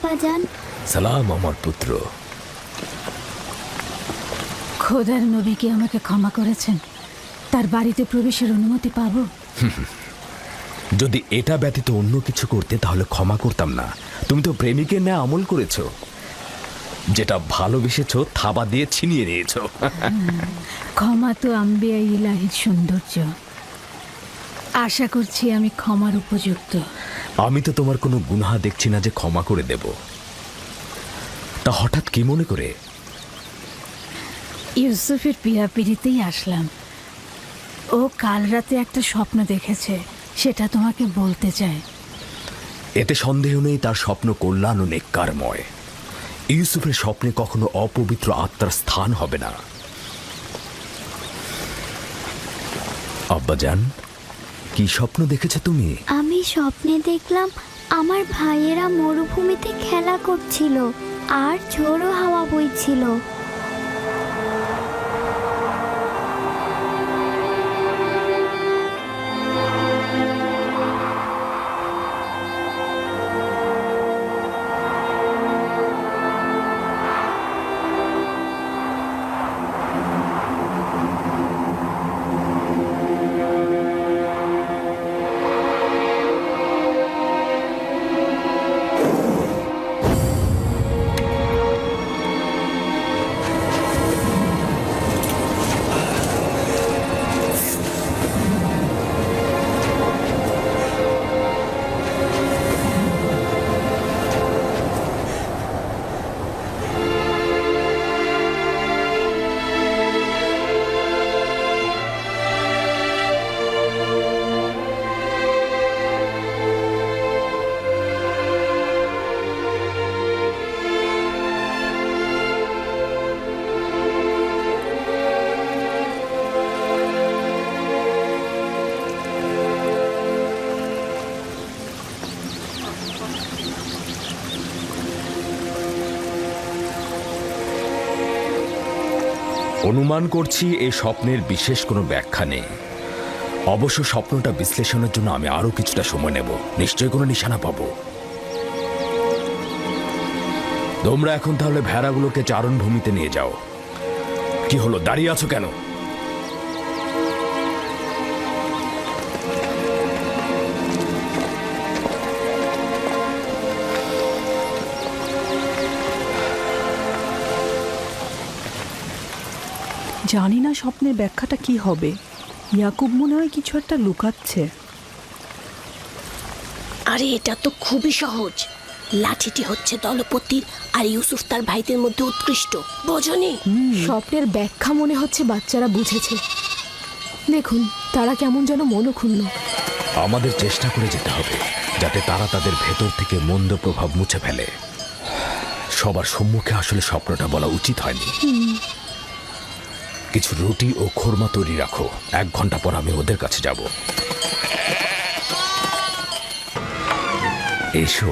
আব্বাজান। সালাম আমার পুত্র। খোদার নবী কি আমাকে ক্ষমা করেছেন? তার বাড়িতে প্রবেশের অনুমতি পাবো? যদি এটা ব্যতীত অন্য কিছু করতে তাহলে ক্ষমা করতাম না। তুমি তো প্রেমিকের ন্যায় আমল করেছো, যেটা ভালোবেসেছো থাবা দিয়ে ছিনিয়ে নিয়েছো। ক্ষমা তো আম্বিয়া ইলাহির সৌন্দর্য। আশা করছি আমি ক্ষমার উপযুক্ত। আমি তো তোমার কোনো গুনাহ দেখছি না যে ক্ষমা করে দেব। তা হঠাৎ কি মনে করে? ইউসুফের পিড়াপিড়িতেই আসলাম। ও কাল রাতে একটা স্বপ্ন দেখেছে, সেটা তোমাকে বলতে চায়। এতে সন্দেহ নেই তার স্বপ্ন কল্যাণ ও নেককারময়। ইউসুফের স্বপ্নে কখনো অপবিত্র আত্মার স্থান হবে না। আব্বাজান, কি স্বপ্ন দেখেছো তুমি? আমি স্বপ্নে দেখলাম আমার ভাইয়েরা মরুভূমিতে খেলা করছিল আর ঝোড়ো হাওয়া বইছিল। অনুমান করছি এই স্বপ্নের বিশেষ কোনো ব্যাখ্যা নেই। অবশ্য স্বপ্নটা বিশ্লেষণের জন্য আমি আরো কিছুটা সময় নেব। নিশ্চয়ই কোনো নিশানা পাবো। তোমরা এখন তাহলে ভেড়াগুলোকে চারণভূমিতে নিয়ে যাও। কি হলো, দাঁড়িয়ে আছো কেন? জানি না স্বপ্নের ব্যাখ্যাটা কি হবে। ইয়াকুব মনে হয় কিছু একটা লুকাচ্ছে। আরে এটা তো খুবই সহজ। লাঠিটি হচ্ছে দলপতির আর ইউসুফ তার ভাইদের মধ্যে উৎকৃষ্ট, বোঝনি? স্বপ্নের ব্যাখ্যা মনে হচ্ছে বাচ্চারা বুঝেছে। দেখুন তারা কেমন যেন মনক্ষুণ্ণ। আমাদের চেষ্টা করে যেতে হবে যাতে তারা তাদের ভেতর থেকে মন্দ প্রভাব মুছে ফেলে। সবার সম্মুখে আসলে স্বপ্নটা বলা উচিত হয়নি। কিছু রুটি ও খোরমা তৈরি রাখো, 1 ঘন্টা পর আমি ওদের কাছে যাব। এসো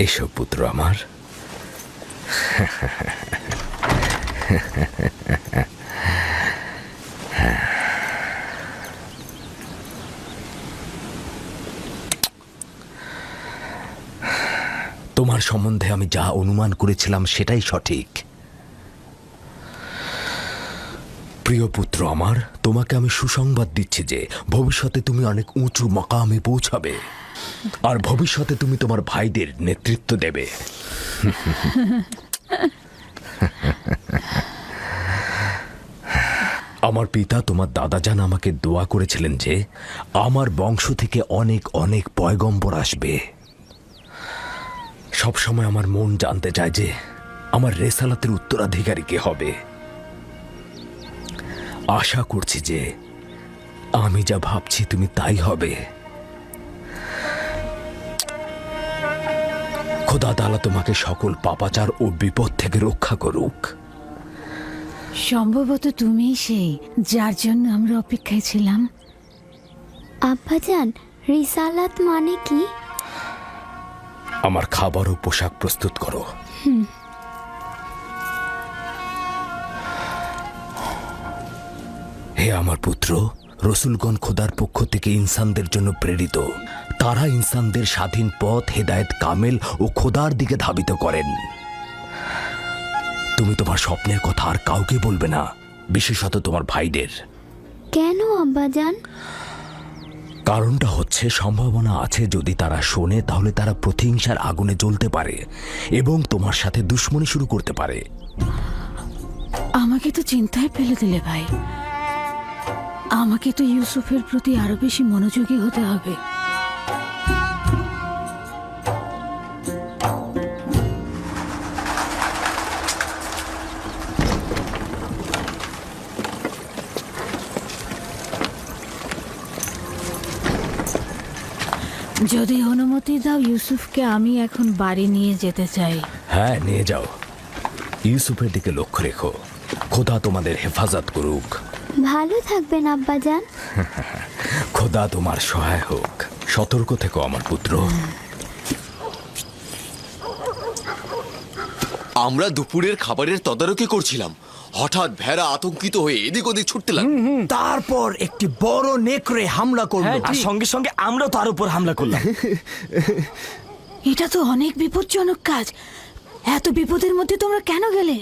এসো পুত্র আমার। তোমার সম্বন্ধে আমি যা অনুমান করেছিলাম সেটাই সঠিক। প্রিয় পুত্র আমার, তোমাকে আমি সুসংবাদ দিচ্ছি যে ভবিষ্যতে তুমি অনেক উঁচু মাকামে পৌঁছাবে আর ভবিষ্যতে তুমি তোমার ভাইদের নেতৃত্ব দেবে। আমার পিতা তোমার দাদাজান আমাকে দোয়া করেছিলেন যে আমার বংশ থেকে অনেক অনেক পয়গম্বর আসবে। সবসময় আমার মন জানতে চায় যে আমার রেসালাতের উত্তরাধিকারী কে হবে। আশা করছি যে আমি যা ভাবছি তুমি তাই হবে। খোদা তাআলা তোমাকে সকল পাপাচার ও বিপদ থেকে রক্ষা করুক। সম্ভবত তুমিই সেই যার জন্য আমরা অপেক্ষায় ছিলাম। আব্বাজান, রিসালাত মানে কি? আমার খাবার ও পোশাক প্রস্তুত করো। হে আমার পুত্র, রসুলগণ খোদার পক্ষ থেকে ইনসানদের জন্য প্রেরিত। তারা ইনসানদের স্বাধীন পথ, হেদায়েত কামেল ও খোদার দিকে ধাবিত করেন। তুমি তোমার স্বপ্নের কথা আর কাউকে বলবে না, বিশেষত তোমার ভাইদের। কেন আব্বাজান? কারণটা হচ্ছে, সম্ভাবনা আছে যদি তারা শোনে তাহলে তারা প্রতিহিংসার আগুনে জ্বলতে পারে এবং তোমার সাথে দুশ্মনী শুরু করতে পারে। আমাকে তো চিন্তায় ফেলে দিলে ভাই। আমাকে তো ইউসুফের প্রতি আরো বেশি মনোযোগী হতে হবে। যদি অনুমতি দাও ইউসুফকে আমি এখন বাড়ি নিয়ে যেতে চাই। হ্যাঁ, নিয়ে যাও। ইউসুফের দিকে লক্ষ্য রেখো। খোদা তোমাদের হেফাজত করুক। ভালো থাকবেন আব্বাজান। খোদা তোমার সহায় হোক। সতর্ক থেকো আমার পুত্র। আমরা দুপুরের খাবারের তদারকি করছিলাম, হঠাৎ ভেড়া আতঙ্কিত হয়ে এদিক ওদিক ছুটতে লাগলো। তারপর একটি বড় নেকড়ে হামলা করলো, আর সঙ্গে সঙ্গে আমরা তার উপর হামলা করলাম। এটা তো অনেক বিপজ্জনক কাজ। এত বিপদের মধ্যে তোমরা কেন গেলে?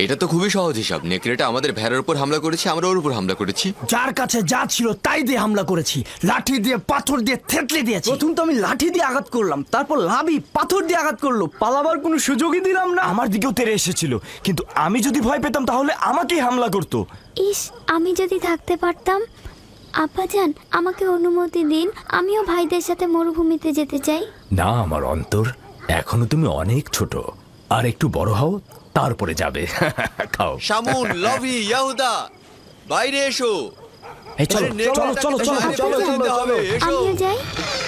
এটা তো খুবই সহজ হিসাব। নেকড়েটা আমাদের ভেড়ার উপর হামলা করেছে, আমরা ওর উপর হামলা করেছি। যার কাছে যা ছিল তাই দিয়ে হামলা করেছি, লাঠি দিয়ে পাথর দিয়ে থেতলে দিয়েছি। প্রথম তো আমি লাঠি দিয়ে আঘাত করলাম, তারপর লাভি পাথর দিয়ে আঘাত করলো, পালাবার কোনো সুযোগই দিলাম না। আমার দিকেও তেড়ে এসেছিল, কিন্তু আমি যদি ভয় পেতাম তাহলে আমাকেই হামলা করতো। ইস, আমি যদি থাকতে পারতাম। আব্বাজান, আমাকে অনুমতি দিন, আমিও ভাইদের সাথে মরুভূমিতে যেতে চাই। না আমার অন্তর, এখনো তুমি অনেক ছোট। আর একটু বড় হও, তারপরে যাবে। খাও। শামুন, লভি, ইয়াহুদা, বাইরে এসো। এই চলো আরে, নেকড়েটাকে চলো চলো বাইরে চলো ফেলে দিতে হবে। এসো আমিও যাই।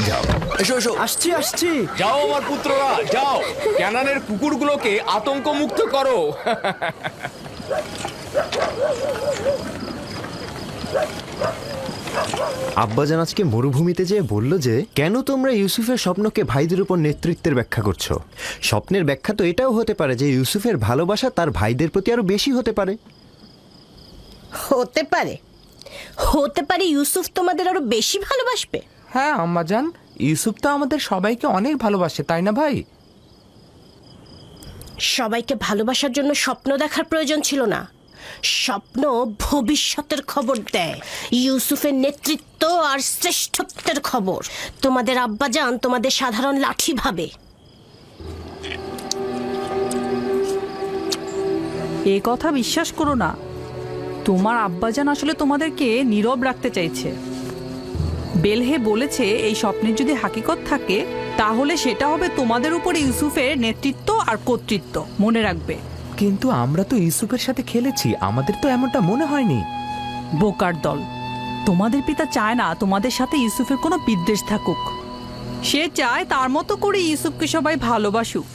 যাও। এসো এসো। আসছি আসছি। যাও আমার পুত্ররা, যাও, ক্যানানের কুকুরগুলোকে আতঙ্ক মুক্ত করো। আব্বাজান আজকে মরুভূমিতে যেয়ে বলল যে কেন তোমরা ইউসুফের স্বপ্নকে ভাইদের উপর নেতৃত্বের ব্যাখ্যা করছো। স্বপ্নের ব্যাখ্যা তো এটাও হতে পারে যে ইউসুফের ভালোবাসা তার ভাইদের প্রতি আরো বেশি হতে পারে। হতে পারে, হতে পারে ইউসুফ তোমাদের আরো বেশি ভালোবাসবে। হ্যাঁ আম্মাজান, ইউসুফ তো আমাদের সবাইকে অনেক ভালোবাসে, তাই না ভাই? সবাইকে ভালোবাসার জন্য স্বপ্ন দেখার প্রয়োজন ছিল না। স্বপ্ন ভবিষ্যতের খবর দেয়, ইউসুফের নেতৃত্ব আর শ্রেষ্ঠত্বের খবর। তোমাদের আব্বাজান তোমাদের সাধারণ লাঠি ভাবে। এ কথা বিশ্বাস করো না। তোমার আব্বাজান আসলে তোমাদেরকে নীরব রাখতে চাইছে। বেলহে বলেছে এই স্বপ্নের যদি হাকিকত থাকে তাহলে সেটা হবে তোমাদের উপর ইউসুফের নেতৃত্ব আর কর্তৃত্ব। মনে রাখবে। কিন্তু আমরা তো ইউসুফের সাথে খেলেছি, আমাদের তো এমনটা মনে হয়নি। বোকার দল, তোমাদের পিতা চায় না তোমাদের সাথে ইউসুফের কোনো বিদ্বেষ থাকুক। সে চায় তার মতো করে ইউসুফকে সবাই ভালোবাসুক।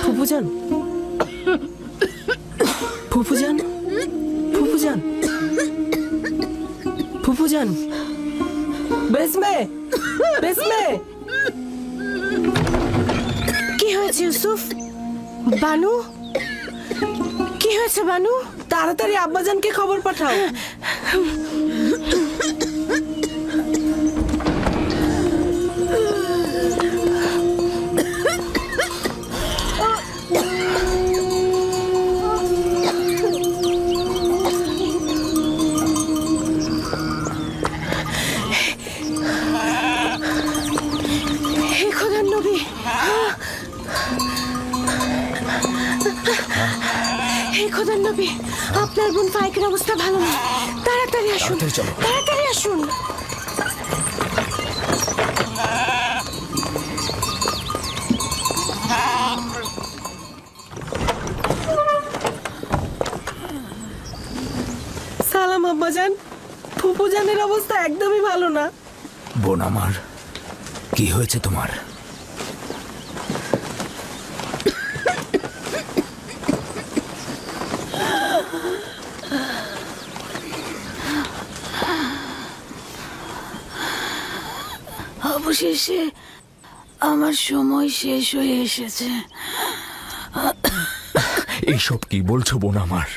ফুফুজান, ফুফুজান, ফুফুজান, ফুফুজান, বেসমে, বেসমে। কি হয়েছে ইউসুফ? বানু, কি হয়েছে বানু? তাড়াতাড়ি আব্বাজানকে খবর পাঠাও। হে খোদার নবী, আপনার বোন ফাইকের অবস্থা ভালো না, তাড়াতাড়ি আসুন, তাড়াতাড়ি চলো। তাড়াতাড়ি আসুন। সালাম আব্বাজান, ফুপুজানের অবস্থা একদমই ভালো না। বোন আমার, কি হয়েছে তোমার? অবশেষে আমার সময় শেষ হয়ে এসেছে। এইসব কি বলছো বোন আমার?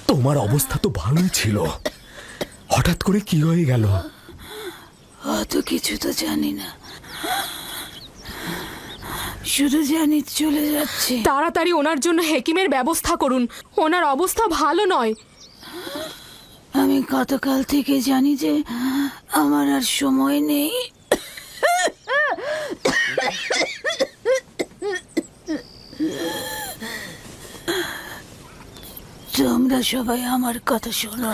তোমার অবস্থা তো ভালোই ছিল, হঠাৎ করে কি হয়ে গেল? অত কিছু তো জানি না, শুধু জানি চলে যাচ্ছে। তাড়াতাড়ি ওনার জন্য হেকিমের ব্যবস্থা করুন, ওনার অবস্থা ভালো নয়। আমি গতকাল থেকে জানি যে আমার আর সময় নেই। তোমরা সবাই আমার কথা শোনো।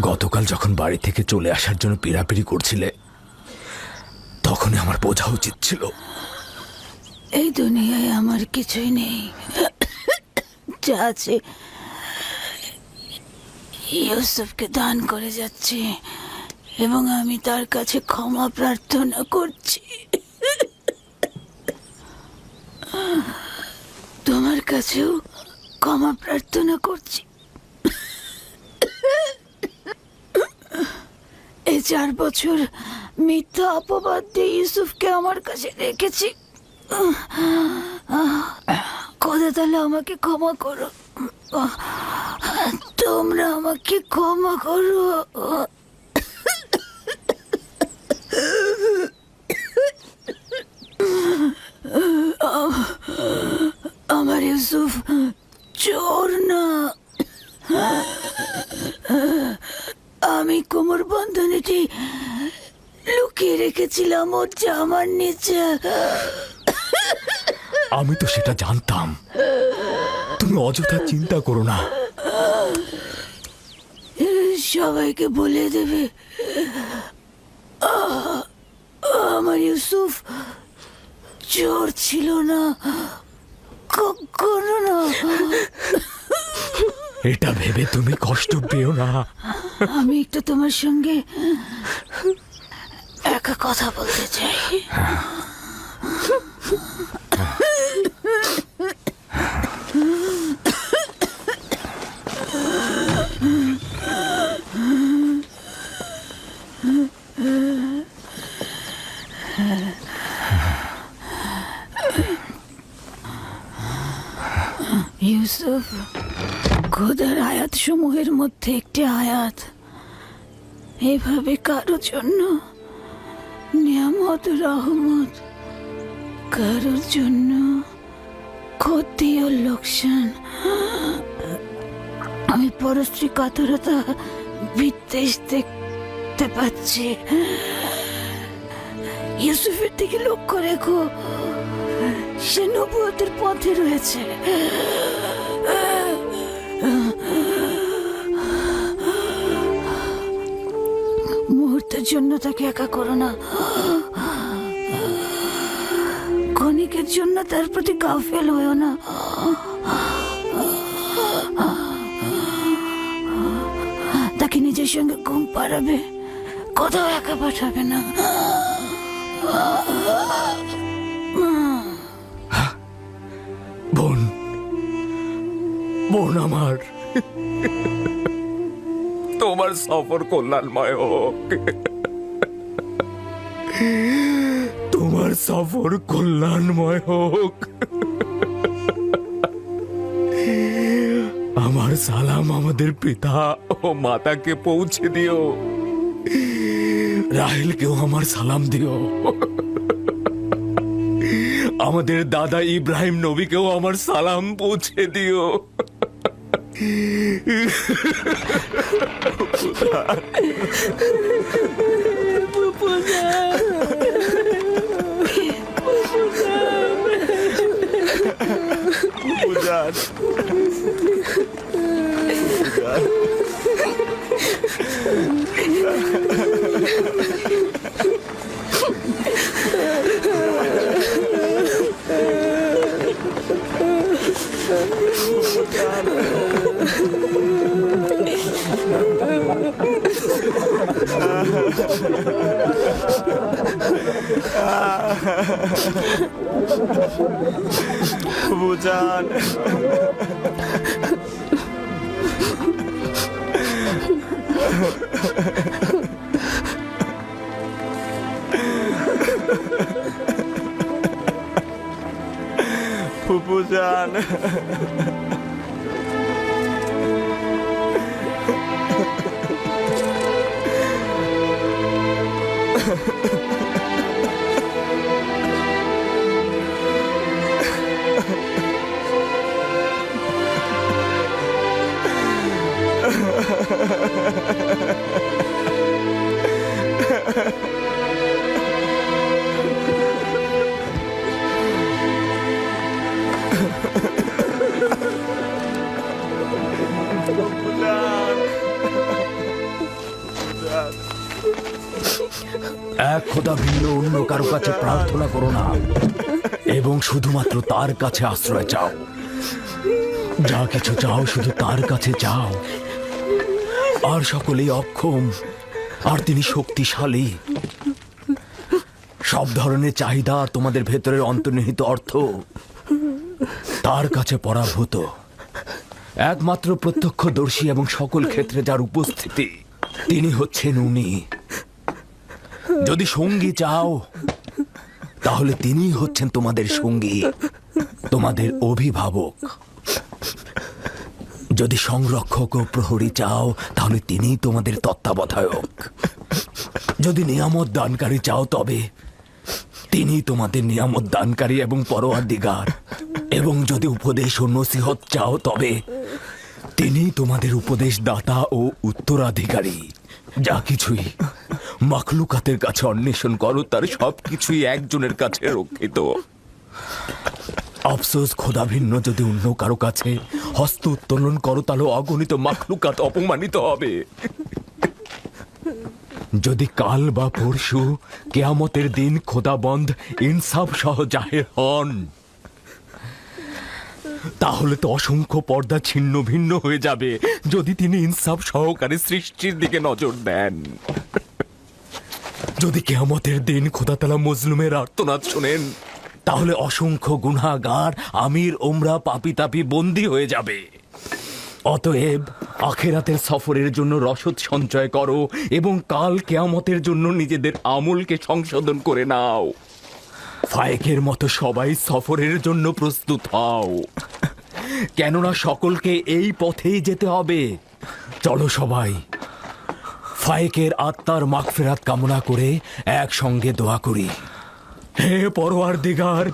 গতকাল যখন বাড়ি থেকে চলে আসার জন্য পিড়াপিড়ি করছিলে, তখনই আমার বোঝা উচিত ছিল। এই দুনিয়ায় আমার কিছুই নেই, যা আছে ইউসুফকে দান করে যাচ্ছি এবং আমি তার কাছে ক্ষমা প্রার্থনা করছি। তোমার কাছেও ক্ষমা প্রার্থনা করছি। এই 4 বছর মিথ্যা অপবাদ দিয়ে ইউসুফকে আমার কাছে রেখেছি। খোদা তাহলে আমাকে ক্ষমা করো, তোমরা আমাকে ক্ষমা করো। আমার ইউসুফ চোর না, আমি কোমর বন্ধনীটি লুকিয়ে রেখেছিলাম ওর জামার নিচে। আমি তো সেটা জানতাম, তুমি অযথা চিন্তা করো না। সবাইকে বলে দেবে আমার ইউসুফ চোর ছিল না, কখনো না। এটা ভেবে তুমি কষ্ট পেও না। আমি একটু তোমার সঙ্গে একা কথা বলতে চাই। ইউসুফ, খোদার আয়াত সমূহের মধ্যে একটি আয়াত, এভাবে কারো জন্য নিয়ামত রহমত, কারোর জন্য ক্ষতি ও লোকসান। আমি পরশ্রী কাতরতা বিদ্বেষ দেখতে পাচ্ছি। ইউসুফের দিকে লক্ষ্য রেখো, সে নবুয়তের পথে রয়েছে। মুহূর্তের জন্য তাকে একা করো না, ক্ষণিকের জন্য তার প্রতি গাফেল হয়েও না। তাকে নিজের সঙ্গে ঘুম পাড়াবে, কোথাও একা পাঠাবে না। বোন, বোন আমার, তোমার সফর কল্যাণময় হোক, তোমার সফর কল্যাণময় হোক। আমার সালাম আমাদের পিতা ও মাতাকে পৌঁছে দিও, রাহেলকেও আমার সালাম দিও, আমাদের দাদা ইব্রাহিম নবীকেও আমার সালাম পৌঁছে দিও। বুঝান ফুপুজান এক খোদা ভিন্ন অন্য কারো কাছে প্রার্থনা করো না এবং শুধুমাত্র তার কাছে আশ্রয় চাও। যা কিছু চাও শুধু তার কাছে চাও। আর সকলেই অক্ষম, আর তিনি শক্তিশালী। সব ধরনের চাহিদা আর তোমাদের ভেতরের অন্তর্নিহিত অর্থ তার কাছে পরাভূত। একমাত্র প্রত্যক্ষদর্শী এবং সকল ক্ষেত্রে যার উপস্থিতি, তিনি হচ্ছেন উনি। যদি সঙ্গী চাও তাহলে তিনিই হচ্ছেন তোমাদের সঙ্গী, তোমাদের অভিভাবক। যদি সংরক্ষক ও প্রহরী চাও তাহলে তিনিই তোমাদের তত্ত্বাবধায়ক। যদি নিয়ামত দানকারী চাও তবে তিনি তোমাদের নিয়ামত দানকারী এবং পরওয়ারদিগার। এবং যদি উপদেশ ও নসিহত চাও তবে তিনি তোমাদের উপদেশ দাতা ও উত্তরাধিকারী। যা কিছুই মাখলুকাতের কাছে অন্বেষণ করো তার সবকিছুই একজনের কাছে রক্ষিত। আফসোস, খোদা ভিন্ন যদি অন্য কারো কাছে হস্ত উত্তোলন করো তাহলে অগণিত মাখলুকাত অপমানিত হবে। যদি কাল বা পরশু কেয়ামতের দিন খোদাবন্ধ ইনসাফ সহ জাহের হন তাহলে তো অসংখ্য পর্দা ছিন্ন ভিন্ন হয়ে যাবে যদি তিনি ইনসাফ সহকারে সৃষ্টির দিকে নজর দেন। যদি কেয়ামতের দিন খোদা তাআলা মজলুমের আর্তনাদ শোনেন তাহলে অসংখ্য গুনাহগার আমির ওমরা পাপী তাপী বন্দী হয়ে যাবে। অতএব আখিরাতের সফরের জন্য রসদ সঞ্চয় করো এবং কাল কেয়ামতের জন্য নিজেদের আমলকে সংশোধন করে নাও। ফায়েকের মতো সবাই সফরের জন্য প্রস্তুত হও, কেননা সকলকে এই পথেই যেতে হবে। চলো সবাই ফায়েকের আত্মার মাগফিরাত কামনা করে একসঙ্গে দোয়া করি। হে পরওয়ারদিগার,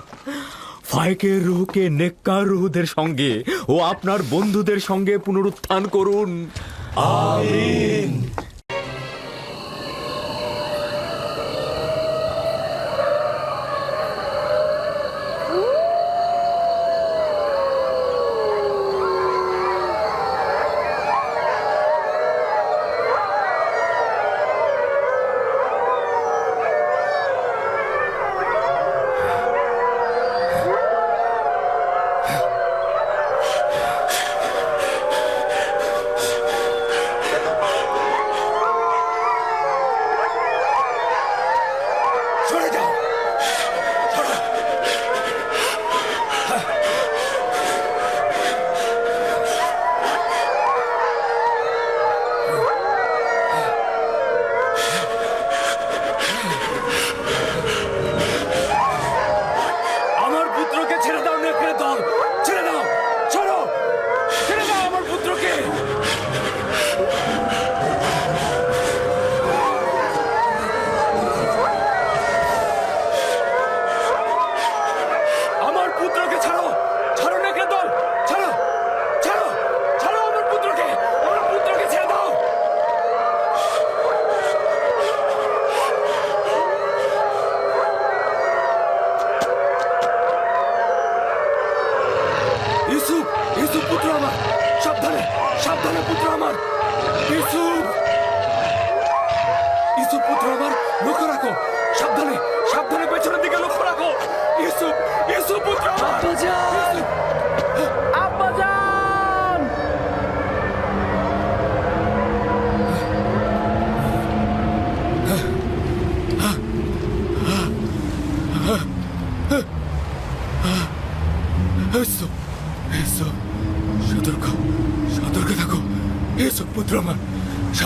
ফায়েকের রূহকে নেককার রূহদের সঙ্গে ও আপনার বন্ধুদের সঙ্গে পুনরুত্থান করুন। আমিন।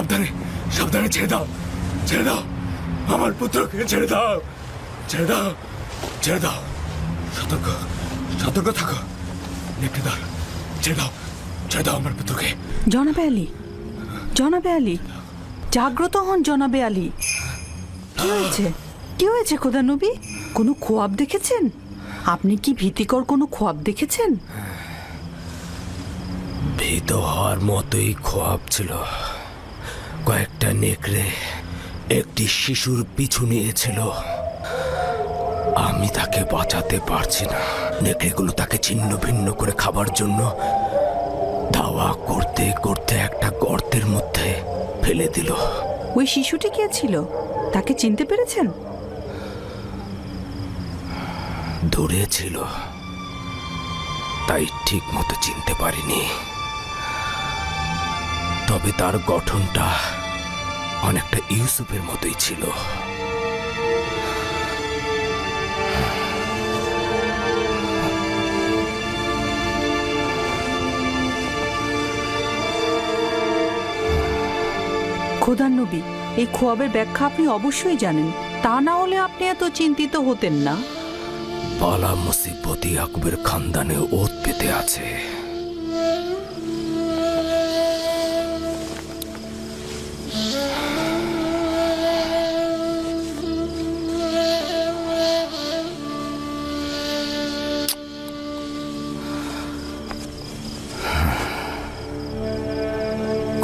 সাবধানে সাবধানে ছেড়ে দাও, ছেড়ে দাও আমার পুত্রকে, ছেড়ে দাও, ছেড়ে দাও, ছেড়ে দাও। সতর্ক সতর্ক থাকো নেকড়েদার, ছেড়ে দাও, ছেড়ে দাও আমার পুত্রকে। জনাবে আলী, জনাবে আলী, জাগ্রত হন জনাবে আলী। কি হয়েছে, কি হয়েছে খোদা নবী? কোনো খোয়াব দেখেছেন? আপনি কি ভীতিকর কোনো খোয়াব দেখেছেন? ভীত হওয়ার মতোই খোয়াব ছিল। কয়েকটা নেকড়ে একটি শিশুর পিছু নিয়েছিল। আমি তাকে বাঁচাতে পারছি না। নেকড়েগুলো তাকে ছিন্ন ভিন্ন করে খাবার জন্য ধাওয়া করতে করতে একটা গর্তের মধ্যে ফেলে দিল। ওই শিশুটি কে ছিল? তাকে চিনতে পেরেছেন? দূরে ছিল, তাই ঠিক মতো চিনতে পারিনি। তবে তার গঠনটা অনেকটা ইউসুফের মতোই ছিল। খোদার নবী, এই খোয়াবের ব্যাখ্যা আপনি অবশ্যই জানেন, তা না হলে আপনি এত চিন্তিত হতেন না। পালা মুসিবত ইয়াকুবের খানদানে ওত পেতে আছে।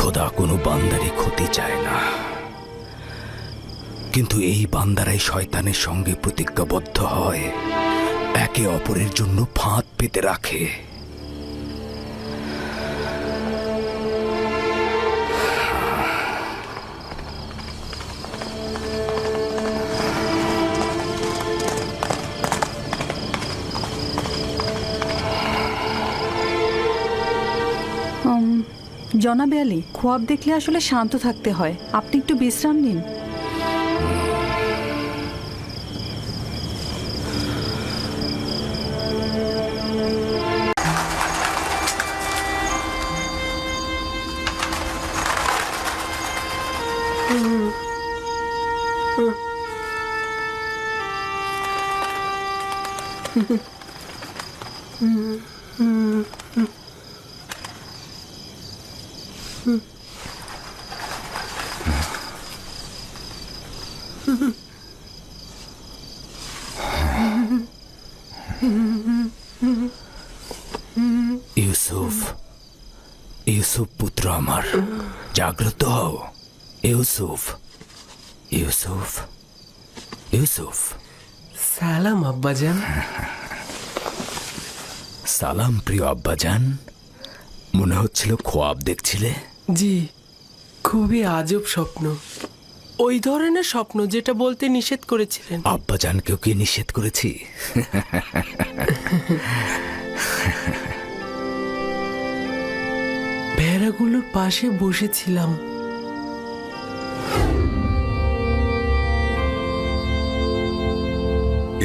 খোদা কোনো বান্দারই ক্ষতি চায় না, কিন্তু এই বান্দারাই শয়তানের সঙ্গে প্রতিজ্ঞাবদ্ধ হয়, একে অপরের জন্য ফাঁদ পেতে রাখে। জনাবে আলী, খোয়াব দেখলে আসলে শান্ত থাকতে হয়। আপনি একটু বিশ্রাম নিন। ইউসুফ, ইউসুফ পুত্র আমার, জাগ্রত হও। ইউসুফ, ইউসুফ, ইউসুফ। সালাম আব্বাজান। সালাম প্রিয় আব্বাজান। মনে হচ্ছিল খোয়াব দেখছিলে। জি, খুবই আজব স্বপ্ন, ওই ধরনের স্বপ্ন যেটা বলতে নিষেধ করেছিলেন। আব্বাজানকেও কি নিষেধ করেছি? ভেড়াগুলোর পাশে বসেছিলাম।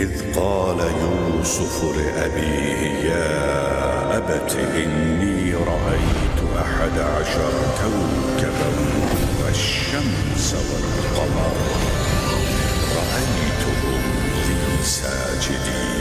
إذ قال يوسف لأبيه يا أبت إني رأيت 11 كوكبا والشمس والقمر رأيتهم لي ساجدين.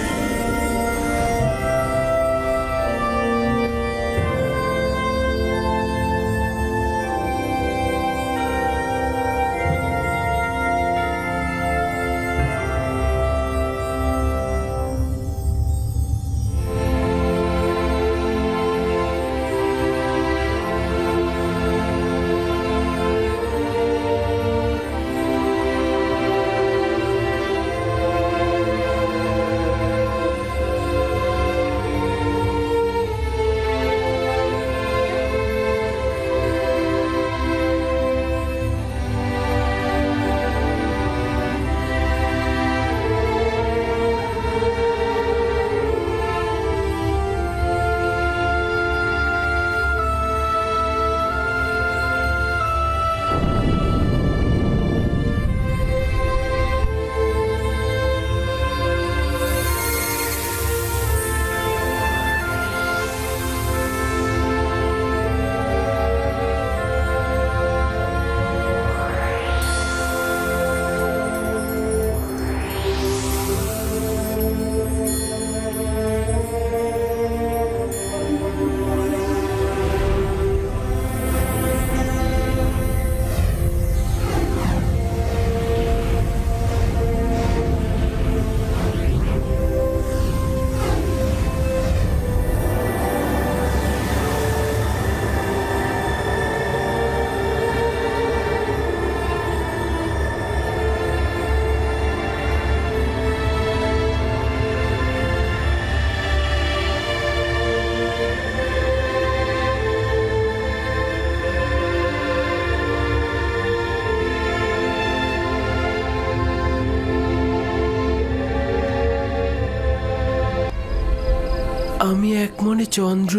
আমি এক মনে চন্দ্র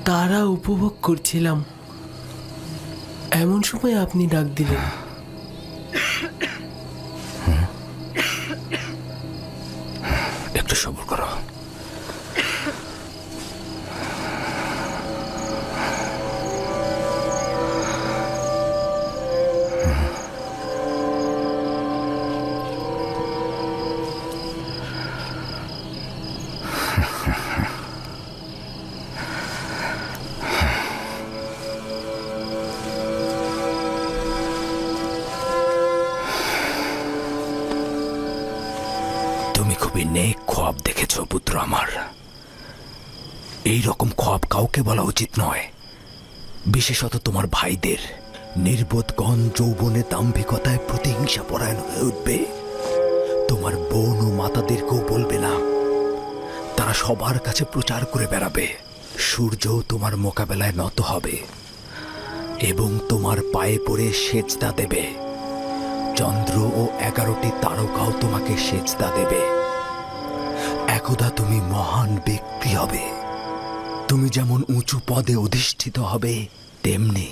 তারা উপভোগ করছিলাম, এমন সময় আপনি ডাক দিলেন। একটু সবর করো। তুমি খুবই নেক খোয়াব দেখেছ পুত্র আমার। এই রকম খোয়াব কাউকে বলা উচিত নয়, বিশেষত তোমার ভাইদের। নির্বোধগণ যৌবনে দাম্ভিকতায় প্রতিহিংসা পরায়ণ হয়ে উঠবে। তোমার বোন ও মাতাদেরকেও বলবে না, তারা সবার কাছে প্রচার করে বেড়াবে। সূর্যও তোমার মোকাবেলায় নত হবে এবং তোমার পায়ে পড়ে সেজদা দেবে। চন্দ্র ও 11টি তারকাও তোমাকে সেজদা দেবে। একদা তুমি মহান ব্যক্তি হবে। তুমি যেমন উঁচু পদে অধিষ্ঠিত হবে, তেমনি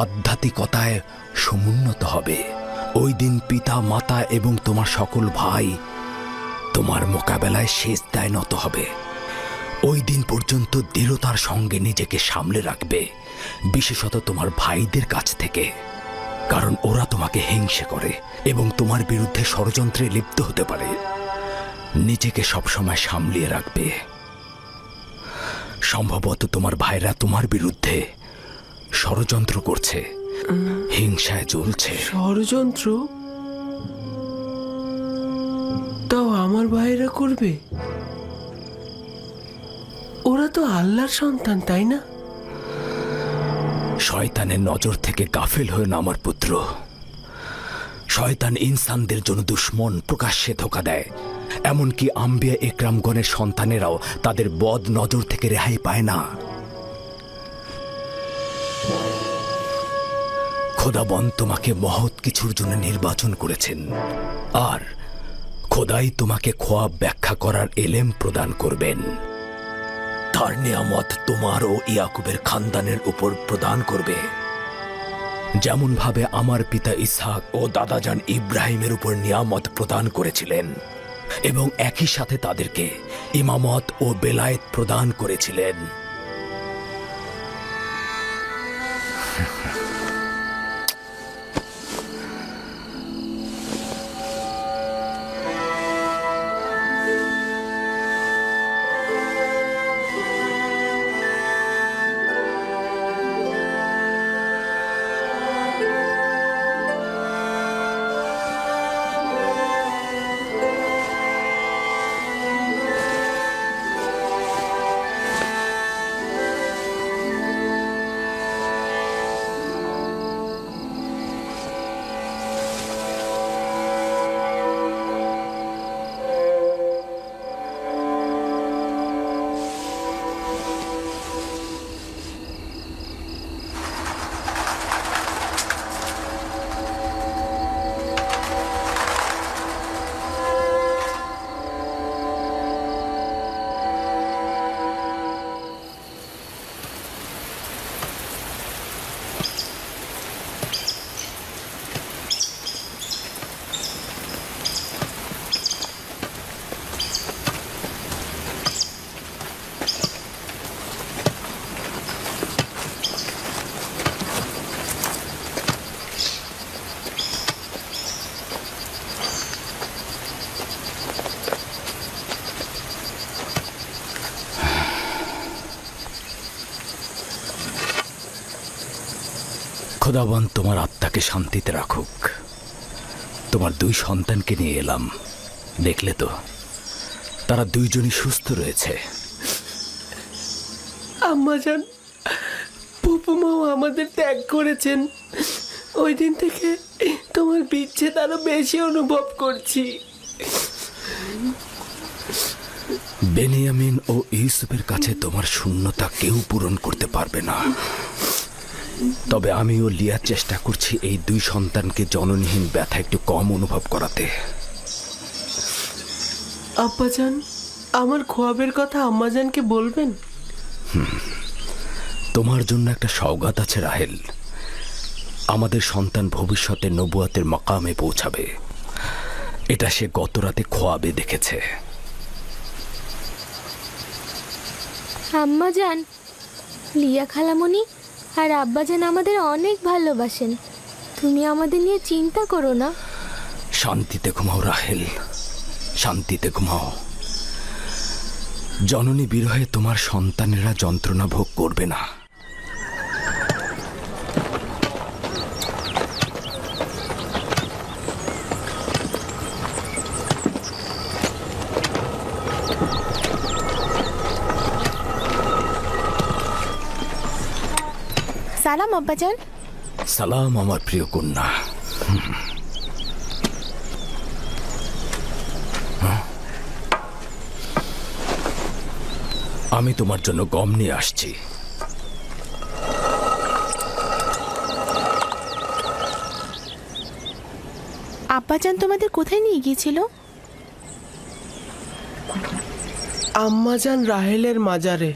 আধ্যাত্মিকতায় সমুন্নত হবে। ওই দিন পিতা মাতা এবং তোমার সকল ভাই তোমার মোকাবেলায় সেজদায় নত হবে। ওই দিন পর্যন্ত দৃঢ়তার সঙ্গে নিজেকে সামলে রাখবে, বিশেষত তোমার ভাইদের কাছ থেকে, কারণ ওরা তোমাকে হিংসে করে এবং তোমার বিরুদ্ধে ষড়যন্ত্রে লিপ্ত হতে পারে। নিজেকে সবসময় সামলিয়ে রাখবে। সম্ভবত তোমার ভাইরা তোমার বিরুদ্ধে ষড়যন্ত্র করছে, হিংসায় জ্বলছে। ষড়যন্ত্র? তাও আমার ভাইরা করবে? ওরা তো আল্লাহর সন্তান, তাই না? শয়তানের নজর থেকে গাফিল হয়ে না আমার পুত্র। শয়তান ইনসানদের জন্য দুশ্মন, প্রকাশ্যে ধোঁকা দেয়। এমনকি আম্বিয়া একরামগণের সন্তানেরাও তাদের বদ নজর থেকে রেহাই পায় না। খোদাবন তোমাকে মহৎ কিছুর জন্য নির্বাচন করেছেন, আর খোদাই তোমাকে খোয়াব ব্যাখ্যা করার এলেম প্রদান করবেন। তার নিয়ামত তোমার ও ইয়াকুবের খানদানের উপর প্রদান করবে, যেমন ভাবে আমার পিতা ইসহাক ও দাদাজান ইব্রাহিমের উপর নিয়ামত প্রদান করেছিলেন এবং একই সাথে তাদেরকে ইমামত ও বেলায়েত প্রদান করেছিলেন। খোদাবন তোমার আত্মাকে শান্তিতে রাখুক। তোমার 2 সন্তানকে নিয়ে এলাম, দেখলে তো তারা 2জনই সুস্থ রয়েছে। আম্মাজান, ফুপুমাও আমাদের ত্যাগ করেছেন। ওই দিন থেকে তোমার বিচ্ছেদ আরো বেশি অনুভব করছি। বেনিয়ামিন ও ইউসুফের কাছে তোমার শূন্যতা কেউ পূরণ করতে পারবে না। তবে আমিও লিয়ার চেষ্টা করছি এই 2 সন্তানকে জননীহীন ব্যথা একটু কম অনুভব করাতে। আব্বাজান, আমার খোয়াবের কথা আম্মাজানকে বলবেন? তোমার জন্য একটা সওগাত আছে রাহেল। আমাদের সন্তান ভবিষ্যতে নবুয়াতের মাকামে পৌঁছাবে, এটা সে গত রাতে খোয়াবে দেখেছে। আম্মাজান, লিয়া খালামণি আর আব্বাজান আমাদের অনেক ভালোবাসেন। তুমি আমাদের নিয়ে চিন্তা করো না। শান্তিতে ঘুমাও রাহেল, শান্তিতে ঘুমাও। জননী বিরহে তোমার সন্তানেরা যন্ত্রণা ভোগ করবে না। সালাম আব্বাজান। সালাম আমার প্রিয় কন্যা। আমি তোমার জন্য গম নিয়ে আসছি। আব্বাজান তোমাদের কোথায় নিয়ে গিয়েছিল? আম্মাজান রাহেলের মাজারে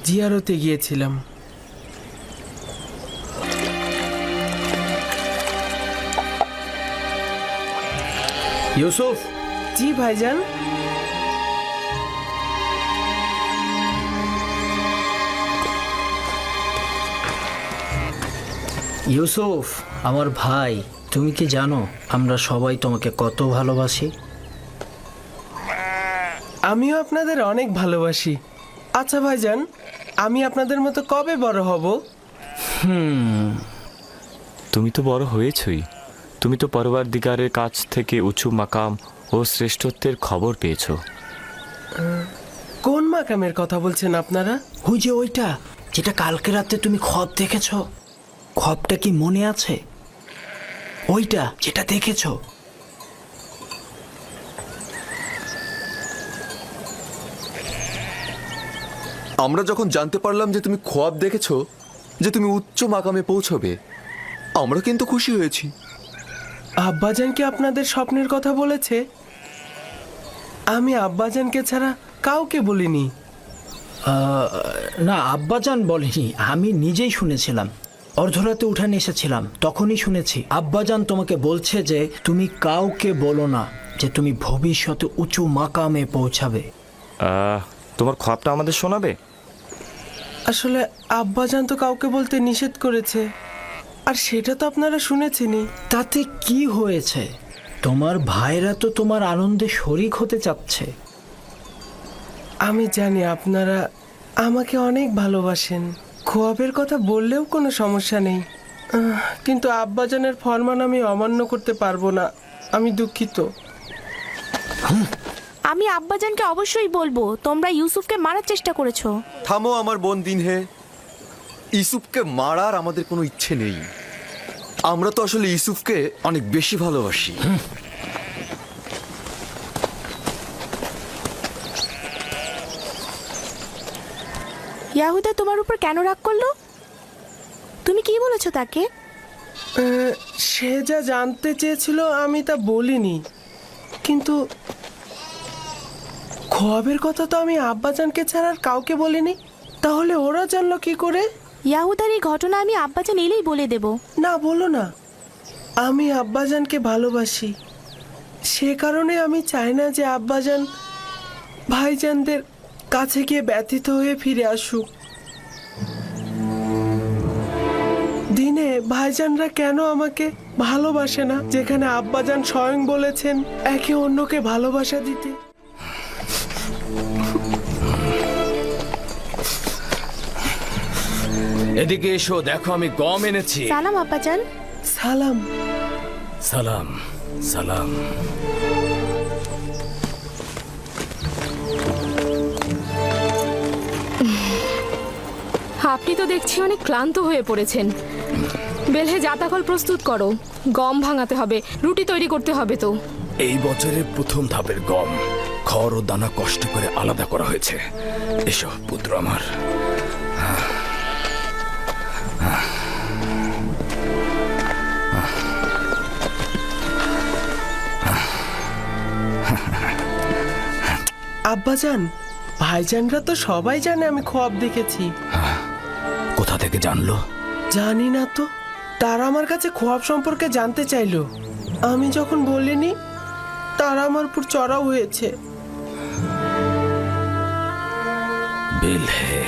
জিয়ারতে গিয়েছিলাম। ইউসুফ, জি ভাইজান। ইউসুফ আমার ভাই, তুমি কি জানো আমরা সবাই তোমাকে কত ভালোবাসি? আমিও আপনাদের অনেক ভালোবাসি। আচ্ছা ভাইজান, আমি আপনাদের মতো কবে বড় হব? তুমি তো বড় হয়েছই। তুমি তো পরওয়ারদিগারের কাছ থেকে উঁচু মাকাম ও শ্রেষ্ঠত্বের খবর পেয়েছো। কোন মাকামের কথা বলছেন আপনারা? ওই যে ওইটা, যেটা কালকে রাতে তুমি খব দেখেছো। খবটা কি মনে আছে? ওইটা যেটা দেখেছো। আমরা যখন জানতে পারলাম যে তুমি খোয়াব দেখেছো, যে তুমি উচ্চ মাকামে পৌঁছবে, আমরা কিন্তু খুশি হয়েছি। আব্বাজান কি আপনাদের স্বপ্নের কথা বলেছে? আমি আব্বাজানকে ছাড়া কাউকে বলিনি। না, আব্বাজান বলেনি, আমি নিজেই শুনেছিলাম। অর্ধরাতে উঠানে এসেছিলাম, তখনই শুনেছি আব্বাজান তোমাকে বলছে যে তুমি কাউকে বলো না যে তুমি ভবিষ্যতে উঁচু মাকামে পৌঁছাবে। তোমার খবরটা আমাদের শোনাবে? আসলে আব্বাজান তো কাউকে বলতে নিষেধ করেছে, আর সেটা তো আপনারা শুনেছেনই। তাতে কি হয়েছে? তোমার ভাইরা তো তোমার আনন্দে শরিক হতে চাচ্ছে। আমি জানি আপনারা আমাকে অনেক ভালোবাসেন, খোয়াবের কথা বললেও কোনো সমস্যা নেই। কিন্তু আব্বাজানের ফরমান আমি অমান্য করতে পারবো না, আমি দুঃখিত। আমি আব্বাজানকে অবশ্যই বলবো তোমরা ইউসুফকে মারার চেষ্টা করেছো। থামো আমার বোন দিনহে, ইউসুফকে মারার আমাদের কোনো ইচ্ছে নেই। আমরা তো আসলে ইউসুফকে অনেক বেশি ভালোবাসি। ইয়াহুদা তোমার উপর কেন রাগ করলো? তুমি কি বলেছো তাকে? সে যা জানতে চেয়েছিল আমি তা বলিনি, কিন্তু খোয়াবের কথা তো আমি আব্বাজানকে ছাড়া আর কাউকে বলিনি। তাহলে ওরা জানলো কি করে? ইয়াহুদার এই ঘটনা আমি আব্বাজান এলেই বলে দেব। না, বলো না। আমি আব্বাজানকে ভালোবাসি, সে কারণে আমি চাই না যে আব্বাজান ভাইজানদের কাছে গিয়ে ব্যথিত হয়ে ফিরে আসুক। দিনে ভাইজানরা কেন আমাকে ভালোবাসে না, যেখানে আব্বাজান স্বয়ং বলেছেন একে অন্যকে ভালোবাসা দিতে? এদিকে এসো, দেখো আমি গম এনেছি। সালাম আব্বাজান। সালাম। সালাম সালাম। আপনি তো দেখছি অনেক ক্লান্ত হয়ে পড়েছেন। বেলহে জাতাকল প্রস্তুত করো, গম ভাঙাতে হবে, রুটি তৈরি করতে হবে। তো এই বছরের প্রথম ধাপের গম খড় ও দানা কষ্ট করে আলাদা করা হয়েছে। এসো পুত্র আমার। আব্বাজান, ভাইজানরা তো সবাই জানে আমি খোয়াব দেখেছি। কোথা থেকে জানলো? জানি না তো, তারা আমার কাছে খোয়াব সম্পর্কে জানতে চাইলো। আমি যখন বলিনি, তারা আমার উপর চড়াও হয়েছে। বেলহে,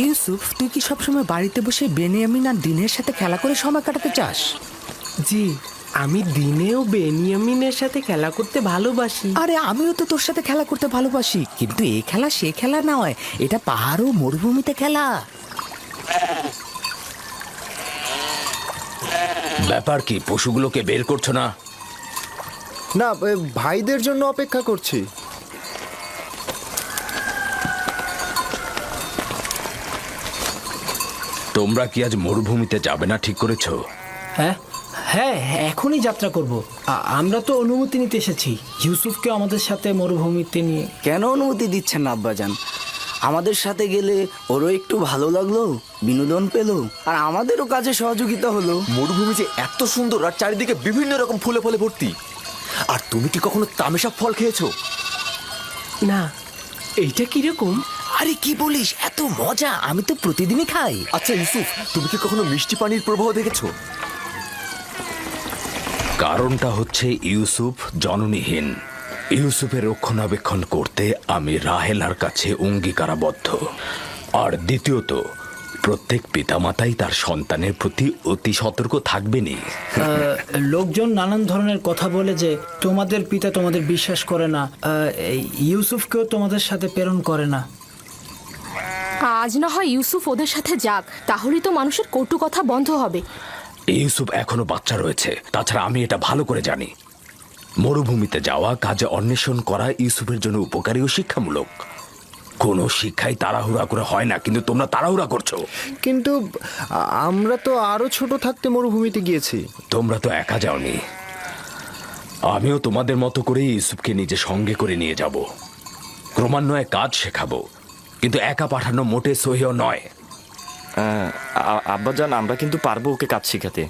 ইউসুফ, তুই কি সবসময় বাড়িতে বসে বেনিয়ামিন আর দিনের সাথে খেলা করে সময় কাটাতে চাস? জি, আমি দিনেও বেনিয়ামিনের সাথে খেলা করতে ভালোবাসি। আরে আমিও তো তোর সাথে খেলা করতে ভালোবাসি, কিন্তু এই খেলা সে খেলা নয়, এটা পাহাড় ও মরুভূমিতে খেলা। ব্যাপার কি? পশুগুলোকে বের করছো না? না, ভাইদের জন্য অপেক্ষা করছি। তোমরা কি আজ মরুভূমিতে যাবে না ঠিক করেছো? হ্যাঁ হ্যাঁ, এখনই যাত্রা করব। আমরা তো অনুমতি নিতে এসেছি ইউসুফকে আমাদের সাথে মরুভূমিতে নিয়ে। কেন অনুমতি দিচ্ছেন না আব্বাজান? আমাদের সাথে গেলে ওরও একটু ভালো লাগলো, বিনোদন পেলো, আর আমাদেরও কাজে সহযোগিতা হলো। মরুভূমি যে এত সুন্দর আর চারিদিকে বিভিন্ন রকম ফুলে ফলে ভর্তি। আর তুমি কি কখনো তামেশা ফল খেয়েছো? না, এইটা কিরকম? আরে কি বলিস, এত মজা! আমি তো প্রতিদিনই খাই। আচ্ছা ইউসুফ, তুমি কি কখনো মিষ্টি পানির প্রবাহ দেখেছো? কারণটা হচ্ছে ইউসুফ জননীহীন। ইউসুফের রক্ষণাবেক্ষণ করতে আমি রাহেলার কাছে অঙ্গীকারাবদ্ধ। আর দ্বিতীয়ত, প্রত্যেক পিতামাতাই তার সন্তানের প্রতি অতি সতর্ক থাকবেনি। লোকজন নানান ধরনের কথা বলে যে তোমাদের পিতা তোমাদের বিশ্বাস করে না, ইউসুফকেও তোমাদের সাথে প্রেরণ করে না। আজ না হয় ইউসুফ ওদের সাথে যাক, তাহলেই তো মানুষের কটু কথা বন্ধ হবে। ইউসুফ এখনো বাচ্চা রয়েছে, তাছাড়া আমি এটা ভালো করে জানি। মরুভূমিতে যাওয়া, কাজে অন্বেষণ করা ইউসুফের জন্য উপকারী ও শিক্ষামূলক। কোনো শিক্ষাই তাড়াহুড়া করে হয় না, কিন্তু তোমরা তাড়াহুড়া করছো। কিন্তু আমরা তো আরো ছোট থাকতে মরুভূমিতে গিয়েছি। তোমরা তো একা যাওনি, আমিও তোমাদের মতো করে ইউসুফকে নিজে সঙ্গে করে নিয়ে যাব। ক্রমান্বয়ে কাজ শেখাবো, কিন্তু একা পাঠানো মোটে সহিও নয়। আব্বাজান, আমরা কিন্তু পারবো ওকে কাজ শেখাতে,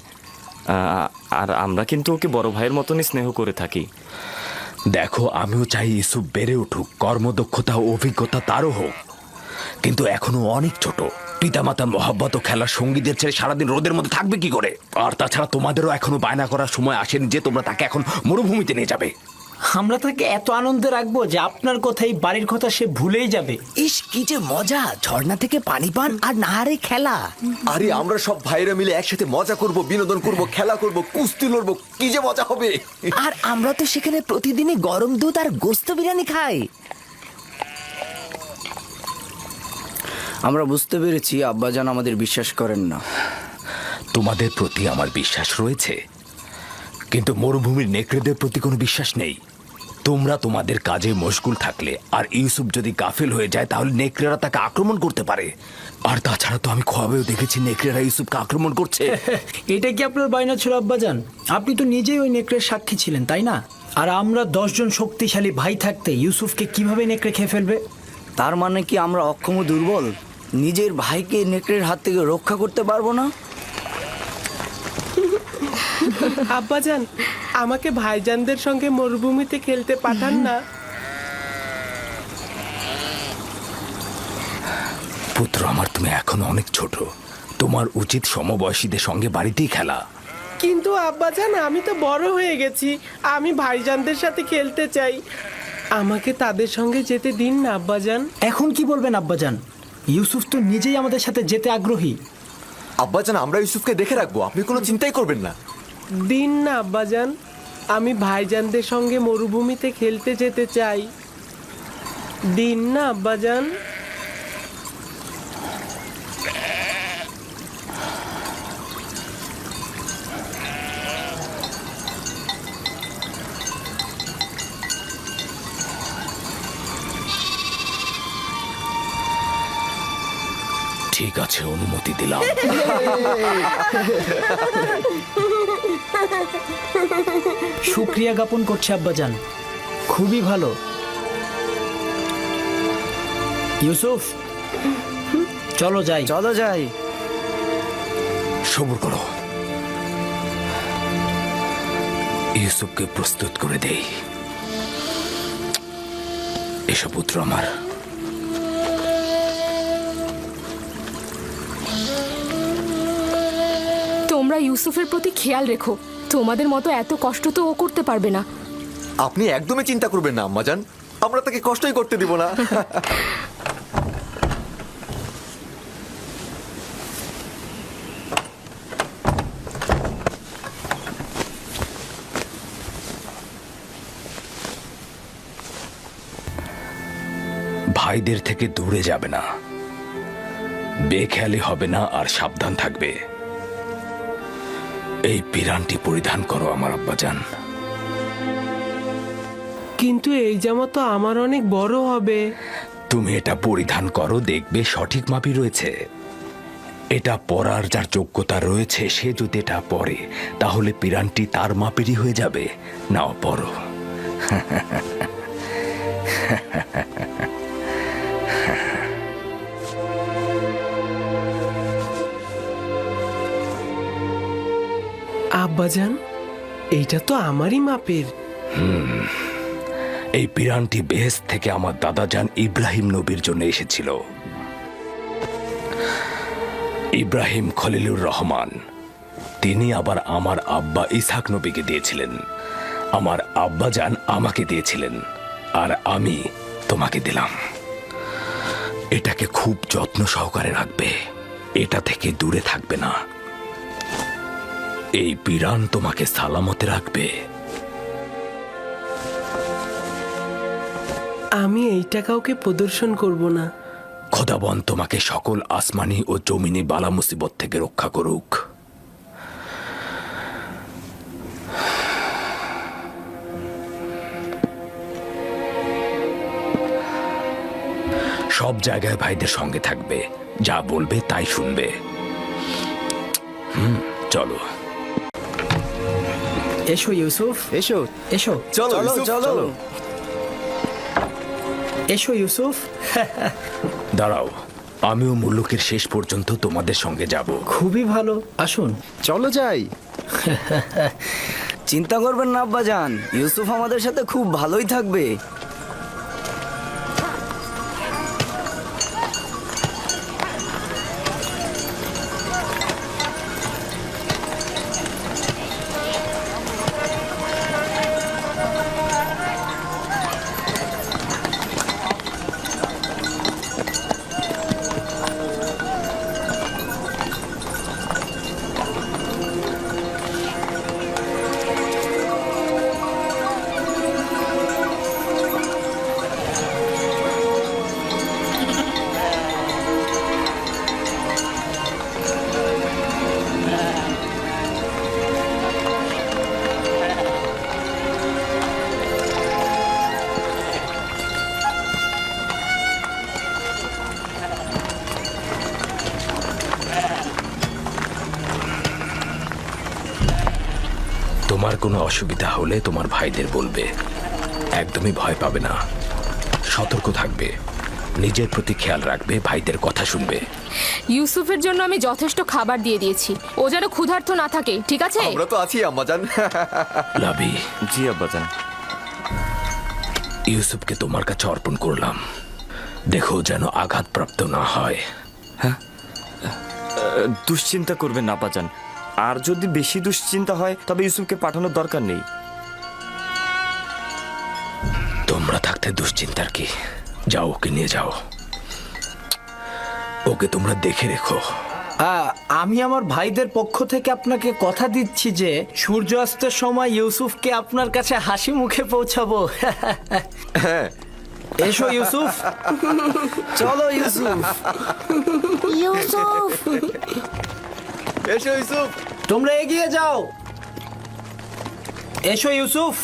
আর আমরা কিন্তু ওকে বড় ভাইয়ের মতনই স্নেহ করে থাকি। দেখো, আমিও চাই ইউসুফ বেড়ে উঠুক, কর্মদক্ষতা ও অভিজ্ঞতা তারও হোক, কিন্তু এখনো অনেক ছোট। পিতামাতার মহাব্বত ও খেলার সঙ্গীদের ছেড়ে সারাদিন রোদের মধ্যে থাকবে কি করে? আর তাছাড়া তোমাদেরও এখনো বায়না করার সময় আসেনি যে তোমরা তাকে এখন মরুভূমিতে নিয়ে যাবে। আমরা তাকে এত আনন্দে রাখবো যে আপনার কথাই বাড়ির কথা সে ভুলেই যাবে। ইস, কি যে মজা! ঝর্ণা থেকে পানি পান আর নাহারে খেলা। আরে আমরা সব ভাইরা মিলে একসাথে মজা করব, বিনোদন করব, খেলা করব, কুস্তি লড়বো, কি যে মজা হবে! আর আমরা তো সেখানে প্রতিদিনই গরম দুধ আর গোস্ত বিরিয়ানি খাই। আমরা বুঝতে পেরেছি আব্বাজান আমাদের বিশ্বাস করেন না। তোমাদের প্রতি আমার বিশ্বাস রয়েছে, কিন্তু মরুভূমির নেকড়েদের প্রতি কোনো বিশ্বাস নেই। তোমরা তোমাদের কাজে মশগুল থাকলে আর ইউসুফ যদি গাফিল হয়ে যায়, তাহলে নেকড়েরা তাকে আক্রমণ করতে পারে। আর তাছাড়া তো আমি খোয়াবেও দেখেছি নেকড়েরা ইউসুফকে আক্রমণ করছে। এটা কি আপনার বায়না ছিল আব্বাজান? আপনি তো নিজেই ওই নেকড়ের সাক্ষী ছিলেন, তাই না? আর আমরা 10 জন শক্তিশালী ভাই থাকতে ইউসুফকে কিভাবে নেকড়ে খেয়ে ফেলবে? তার মানে কি আমরা অক্ষম ও দুর্বল? নিজের ভাইকে নেকড়ের হাত থেকে রক্ষা করতে পারবো না? আব্বাজান, আমাকে ভাইজানদের সঙ্গে মরুভূমিতে খেলতে পাঠান না। পুত্র আমার, তুমি এখনো অনেক ছোট, তোমার উচিত সমবয়সীদের সঙ্গে বাড়িতেই খেলা। কিন্তু আব্বাজান, আমি তো বড় হয়ে গেছি, আমি ভাইজানদের সাথে খেলতে চাই। আমাকে তাদের সঙ্গে যেতে দিন না আব্বাজান। এখন কি বলবেন আব্বাজান? ইউসুফ তো নিজেই আমাদের সাথে যেতে আগ্রহী। আব্বাজান, আমরা ইউসুফকে দেখে রাখবো, আপনি কোনো চিন্তাই করবেন না। দিন না আব্বাজান, আমি ভাইজানদের সঙ্গে মরুভূমিতে খেলতে যেতে চাই। দিন না আব্বাজান। ঠিক আছে, অনুমতি দিলাম। শুক্রিয়া জ্ঞাপন করছি আব্বাজান, খুবই ভালো। ইউসুফ, চলো যাই। চলো যাই। সবুর করো, ইউসুফকে প্রস্তুত করে দেই। এসব পুত্র আমার। তোমরা ইউসুফের প্রতি খেয়াল রেখো, তোমাদের মতো এত কষ্ট তো ও করতে পারবে না। আপনি একদমই চিন্তা করবেন না আম্মাজান, আমরা তাকে কষ্টই করতে দিব না। ভাইদের থেকে দূরে যাবে না, বেখেয়ালি হবে না, আর সাবধান থাকবে। এই পিরানটি পরিধান করো আমার আব্বাজান। কিন্তু এই জামা তো আমার অনেক বড় হবে। তুমি এটা পরিধান করো, দেখবে সঠিক মাপই রয়েছে। এটা পরার যার যোগ্যতা রয়েছে, সে যদি এটা পরে তাহলে পিরানটি তার মাপেরই হয়ে যাবে। নাও পরো। আব্বাজান, এইটা তো আমারই মাপের। এই পিরানটি বেহেশত থেকে আমার দাদাজান ইব্রাহিম নবীর জন্য এসেছিল। ইব্রাহিম খলিলুর রহমান, তিনি আবার আমার আব্বা ইসহাক নবীকে দিয়েছিলেন। আমার আব্বাজান আমাকে দিয়েছিলেন, আর আমি তোমাকে দিলাম। এটাকে খুব যত্ন সহকারে রাখবে, এটা থেকে দূরে থাকবে না। এই পিরান তোমাকে সালামতে রাখবে। আমি এইটা কাউকে প্রদর্শন করব না। খোদাবন তোমাকে সকল আসমানি ও জমিনি বালা মুসিবত থেকে রক্ষা করুক। সব জায়গায় ভাইদের সঙ্গে থাকবে, যা বলবে তাই শুনবে। চলো। এসো ইউসুফ, এসো। এসো। চলো চলো ইউসুফ, চলো। চলো। এসো ইউসুফ। দাঁড়াও, আমিও মুলুকের শেষ পর্যন্ত তোমাদের সঙ্গে যাব। খুবই ভালো, আসুন। চলো যাই। চিন্তা করবেন না আব্বাজান, ইউসুফ আমাদের সাথে খুব ভালোই থাকবে। তোমার কোনো অসুবিধা হলে তোমার ভাইদের বলবে। একদমই ভয় পাবে না, সতর্ক থাকবে, নিজের প্রতি খেয়াল রাখবে, ভাইদের কথা শুনবে। ইউসুফের জন্য আমি যথেষ্ট খাবার দিয়ে দিয়েছি, ও যেন ক্ষুধার্ত না থাকে, ঠিক আছে? আমরা তো আছি আম্মাজান। লাভি, জি আব্বাজান। ইউসুফকে তোমার কাছে অর্পণ করলাম, দেখো যেন আঘাতপ্রাপ্ত না হয়। দুশ্চিন্তা করবেন না আব্বাজান, আর যদি বেশি দুশ্চিন্তা হয় তবে ইউসুফকে পাঠানোর দরকার নেই। তোমরা থাকতে দুশ্চিন্তার কি? যাও, ওকে নিয়ে যাও, ওকে তোমরা দেখে রেখো। আমি আমার ভাইদের পক্ষ থেকে আপনাকে কথা দিচ্ছি যে সূর্যাস্তের সময় ইউসুফকে আপনার কাছে হাসি মুখে পৌঁছাবো। এসো ইউসুফ। চলো ইউসুফ। ইউসুফ, এসো ইউসুফ। তোমরা এগিয়ে যাও। এসো ইউসুফ।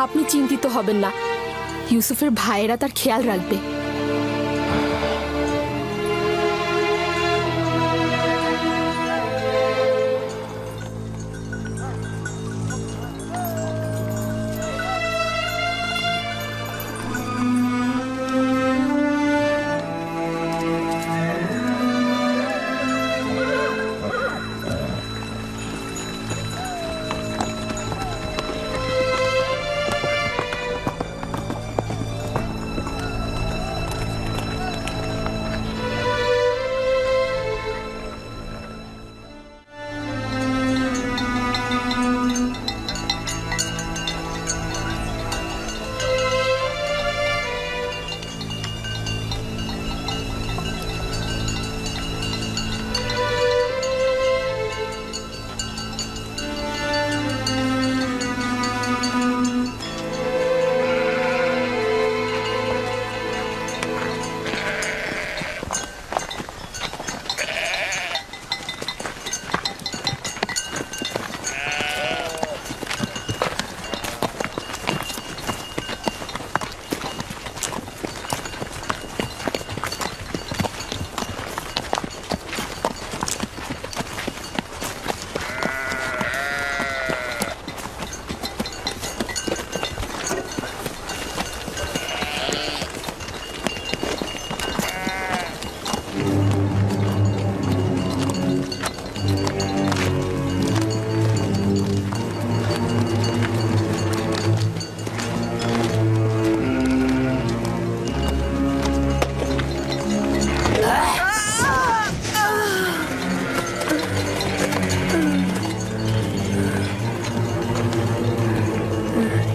আপনি চিন্তিত হবেন না, ইউসুফের ভাইয়েরা তার খেয়াল রাখবে।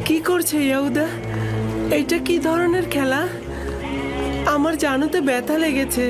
কি করছে ইয়াহুদা? এটা কি ধরনের খেলা? আমার জানুতে ব্যথা লেগেছে।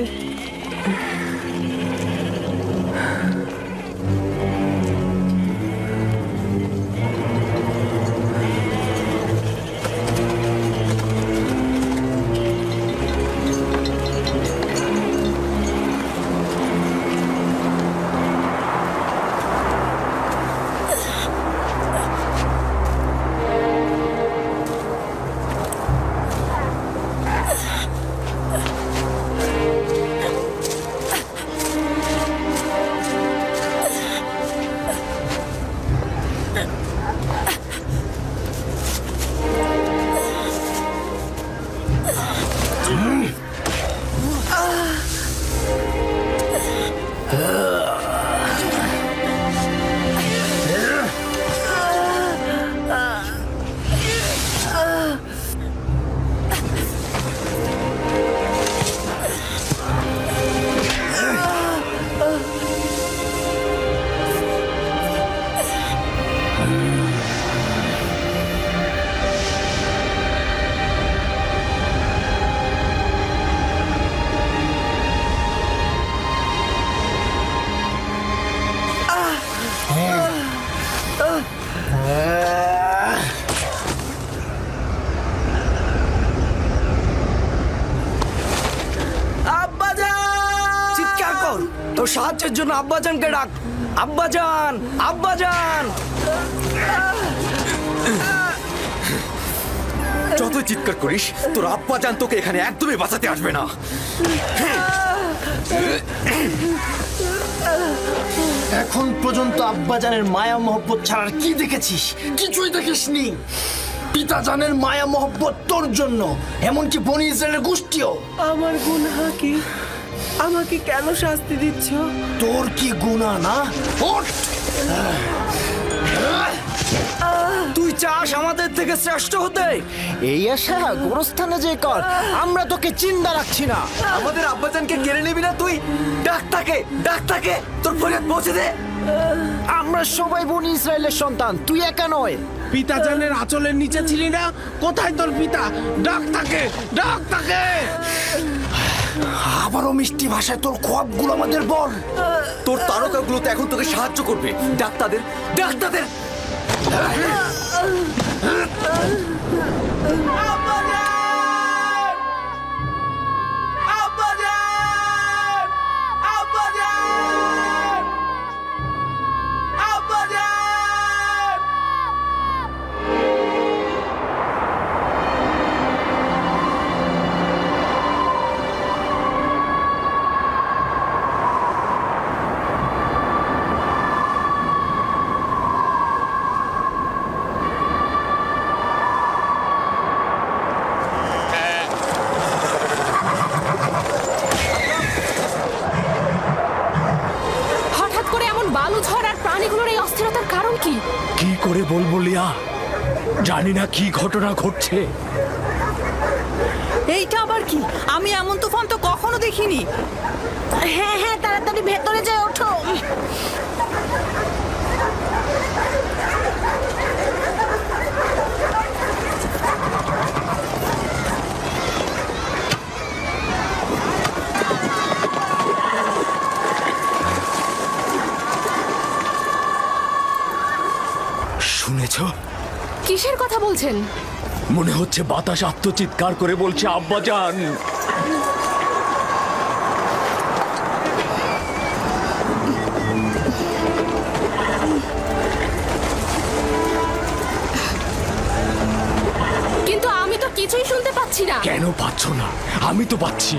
চিৎকার কর, তোর সাহায্যের জন্য আব্বাজানকে ডাক। আব্বাজান, আব্বাজান! যত চিৎকার করিস তোর আব্বাজান তোকে এখানে একদমই বাঁচাতে আসবে না। এখন পর্যন্ত আব্বাজানের মায়া মহব্বত ছাড়ার কি দেখেছিস? কিছুই দেখিসনি। পিতাজানের মায়া মহব্বত তোর জন্য, এমনকি বনি ইসরায়েলের গোষ্ঠীও। আমার গুনাহ কি? আমাকে কেন শাস্তি দিচ্ছ? তোর কি গুনাহ না? ওঠ! তুই চাস আমাদের থেকে শ্রেষ্ঠ হতে? এই আশা গোরস্থানে যে কর, আমরা তোকে চিন্তা রাখছি না। আমাদের আব্বাজানকে কেড়ে নিবি না তুই? ডাক্তারকে তোর ফরিয়াদ পৌঁছে দে। আমরা সবাই বনি ইসরায়েলের সন্তান, তুই একা নয়। পিতাজানের আঁচলের নিচে ছিলি না? কোথায় তোর পিতা? ডাক তাকে, ডাক তাকে। আবারও মিষ্টি ভাষায় তোর খোয়াবগুলো আমাদের বল। তোর তারকাগুলো তো এখন তোকে সাহায্য করবে। ডাক্তারদের প্রাণীগুলোর এই অস্থিরতার কারণ কি? কি করে বলবো লিয়া, জানি না কি ঘটনা ঘটছে। এইটা আবার কি? আমি এমন তুফান তো কখনো দেখিনি। হ্যাঁ হ্যাঁ, তাড়াতাড়ি ভেতরে যায়, ওঠো। শুনেছ? কিসের কথা বলছেন? মনে হচ্ছে বাতাস আত্মচিৎকার করে বলছে আব্বাজান। কিন্তু আমি তো কিছুই শুনতে পাচ্ছি না। কেন পাচ্ছ না? আমি তো পাচ্ছি।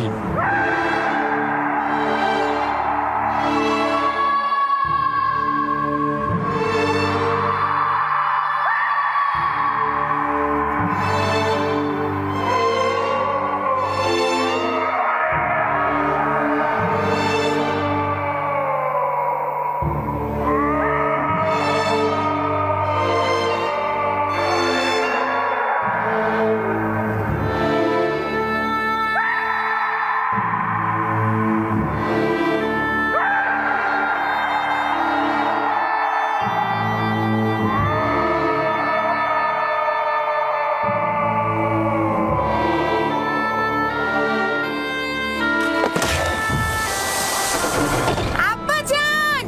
আব্বাজান,